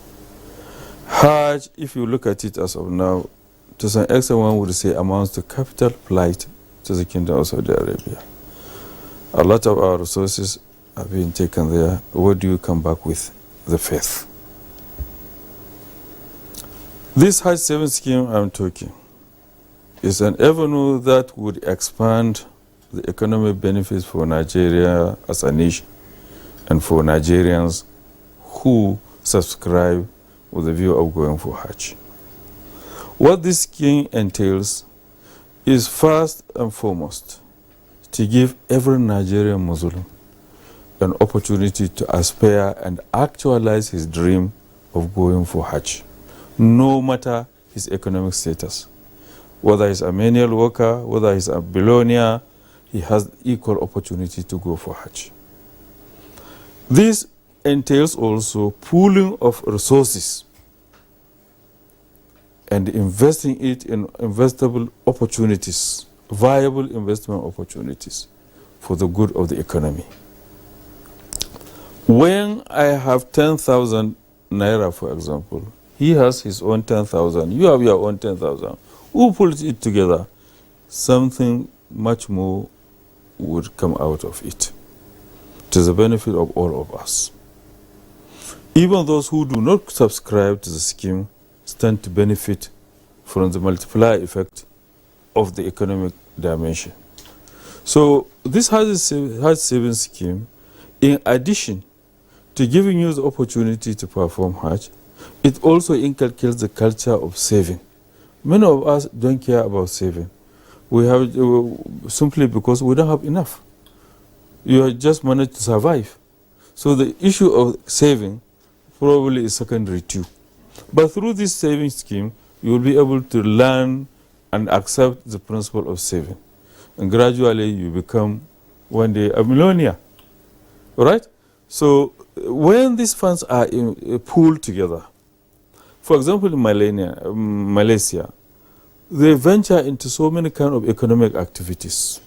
C: Hajj, if you look at it as of now, to some extent one would say amounts to capital flight to the Kingdom of Saudi Arabia. A lot of our resources are being taken there. What do you come back with? The faith. This Hajj 7 scheme I'm talking is an avenue that would expand the economic benefits for Nigeria as a nation and for Nigerians who subscribe with the view of going for Hajj. What this scheme entails is first and foremost to give every Nigerian Muslim an opportunity to aspire and actualize his dream of going for Hajj, no matter his economic status. Whether he's a manual worker, whether he's a billionaire, he has equal opportunity to go for Hajj. This entails also pooling of resources and investing it in investable opportunities, viable investment opportunities for the good of the economy. When I have 10,000 naira, for example, he has his own 10,000, you have your own 10,000. Who pulls it together? Something much more would come out of it, to the benefit of all of us. Even those who do not subscribe to the scheme stand to benefit from the multiplier effect of the economic dimension. So this Hajj saving scheme, in addition to giving you the opportunity to perform Hajj, it also inculcates the culture of saving. Many of us don't care about saving. We have simply because we don't have enough. You have just managed to survive. So the issue of saving probably is secondary too. But through this saving scheme, you will be able to learn and accept the principle of saving. And gradually you become one day a millionaire. All right? So when these funds are pooled together, for example, in Malaysia, they venture into so many kind of economic activities.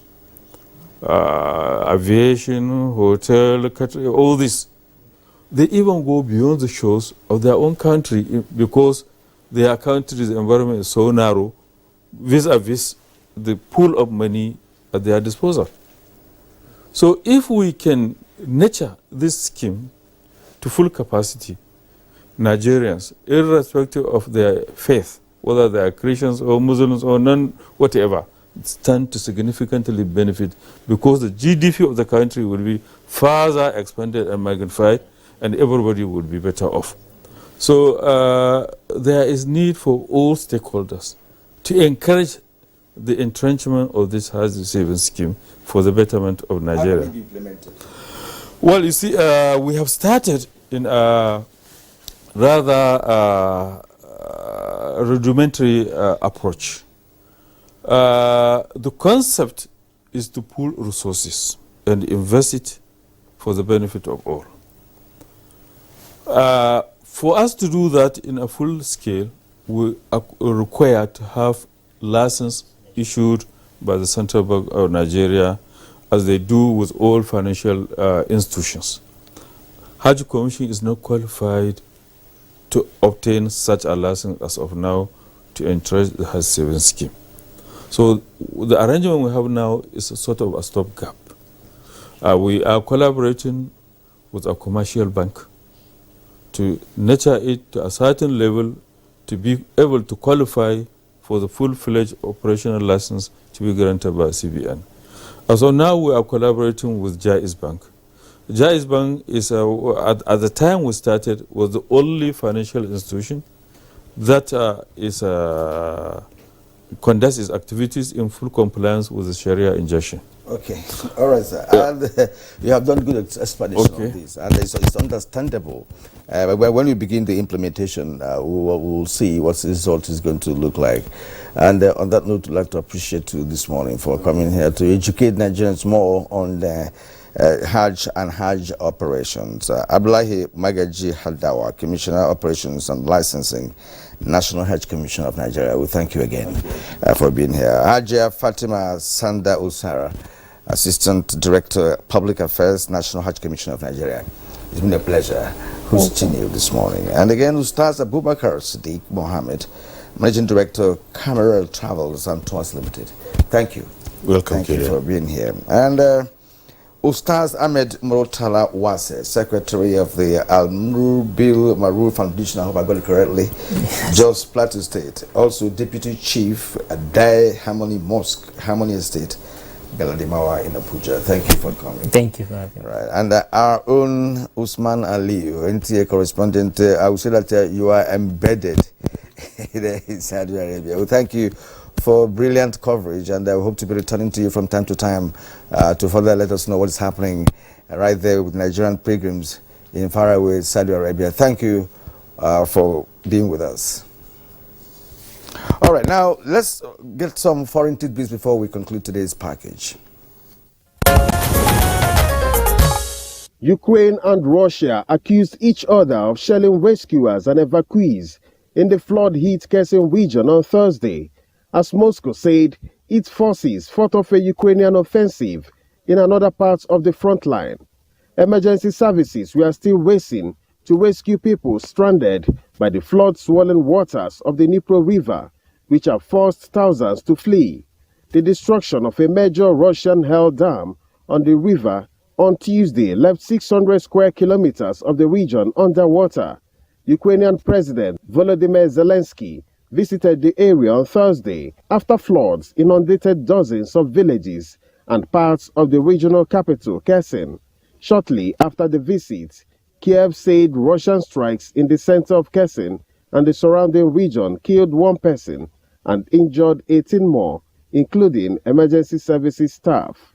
C: Aviation, hotel, all this. They even go beyond the shores of their own country because their country's environment is so narrow vis-a-vis the pool of money at their disposal. So if we can nurture this scheme to full capacity, Nigerians, irrespective of their faith, whether they are Christians or Muslims or none, whatever, stand to significantly benefit because the GDP of the country will be further expanded and magnified and everybody will be better off. So there is need for all stakeholders to encourage the entrenchment of this Hajj savings scheme for the betterment of Nigeria.
A: How will it be implemented?
C: Well, you see, we have started in a rather rudimentary approach. The concept is to pool resources and invest it for the benefit of all. For us to do that in a full scale, we are required to have license issued by the Central Bank of Nigeria, as they do with all financial institutions. Hajj Commission is not qualified to obtain such a license as of now to entrench the Hajj savings scheme. So the arrangement we have now is a sort of a stopgap. We are collaborating with a commercial bank to nurture it to a certain level to be able to qualify for the full-fledged operational license to be granted by CBN. So now we are collaborating with Jaiz Bank. Jaiz Bank is, at the time we started, was the only financial institution that conducts its activities in full compliance with the Sharia injunction.
A: Okay, all right, sir. Yeah. And you have done good explanation of this, and it's understandable. When we begin the implementation, we will see what the result is going to look like. And on that note, I'd like to appreciate you this morning for coming here to educate Nigerians more on Hajj and Hajj operations. Abdullahi Magaji Hadawa, Commissioner Operations and Licensing, National Hajj Commission of Nigeria. We thank you again for being here. Hajia Fatima Sanda Usara, Assistant Director, Public Affairs, National Hajj Commission of Nigeria. It's been a pleasure hosting you this morning. And again, Ustaz Abubakar Siddiq Mohammed, Managing Director, Cameral Travels and Tours Limited. Thank you.
N: Welcome,
A: Thank you for being here. And Ustaz Ahmed Murtala Wase, Secretary of the Al-Nubil Maruf Foundation, I hope I got it correctly, Jos Plateau State. Also Deputy Chief at Dai Harmony Mosque, Harmony Estate, Galadimawa in Abuja. Thank you for coming.
O: Thank you for having me.
A: Right. And our own Usman Aliyu, NTA correspondent, I would say that you are embedded in Saudi Arabia. Well, thank you for brilliant coverage, and I hope to be returning to you from time to time to further let us know what is happening right there with Nigerian pilgrims in faraway Saudi Arabia. Thank you for being with us. All right, now let's get some foreign tidbits before we conclude today's package.
L: Ukraine and Russia accused each other of shelling rescuers and evacuees in the flood-hit Kherson region on Thursday, as Moscow said its forces fought off a Ukrainian offensive in another part of the front line. Emergency services were still racing to rescue people stranded by the flood-swollen waters of the Dnipro River, which have forced thousands to flee. The destruction of a major Russian-held dam on the river on Tuesday left 600 square kilometers of the region underwater. Ukrainian President Volodymyr Zelensky visited the area on Thursday after floods inundated dozens of villages and parts of the regional capital, Kherson. Shortly after the visit, Kiev said Russian strikes in the center of Kherson and the surrounding region killed one person and injured 18 more, including emergency services staff.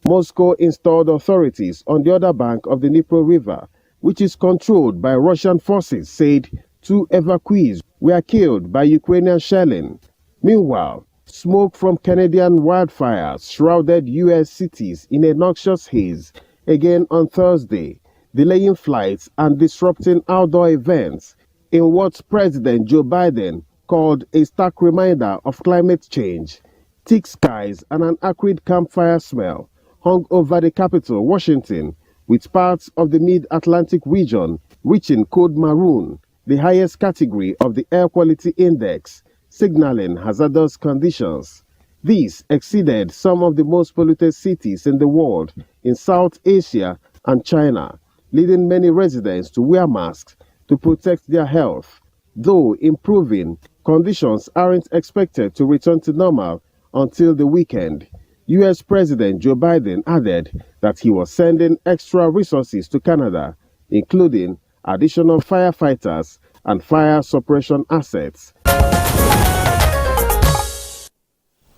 L: Moscow installed authorities on the other bank of the Dnipro River, which is controlled by Russian forces, said 2 evacuees were killed by Ukrainian shelling. Meanwhile, smoke from Canadian wildfires shrouded U.S. cities in a noxious haze again on Thursday, delaying flights and disrupting outdoor events in what President Joe Biden called a stark reminder of climate change. Thick skies and an acrid campfire smell hung over the capital, Washington, with parts of the mid-Atlantic region reaching code maroon, the highest category of the air quality index, signaling hazardous conditions. These exceeded some of the most polluted cities in the world in South Asia and China, leading many residents to wear masks to protect their health. Though improving, conditions aren't expected to return to normal until the weekend. U.S. President Joe Biden added that he was sending extra resources to Canada, including additional firefighters and fire suppression assets.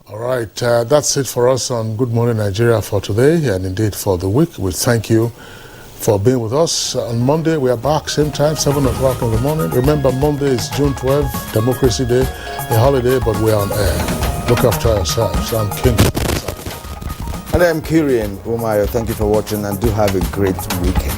B: All right, that's it for us on Good Morning Nigeria for today and indeed for the week. We thank you for being with us. On Monday, we are back, same time, 7 o'clock in the morning. Remember, Monday is June 12th, Democracy Day, a holiday, but we are on air. Look after yourselves. I'm King.
A: And I'm Nigerian. Umayo, thank you for watching and do have a great weekend.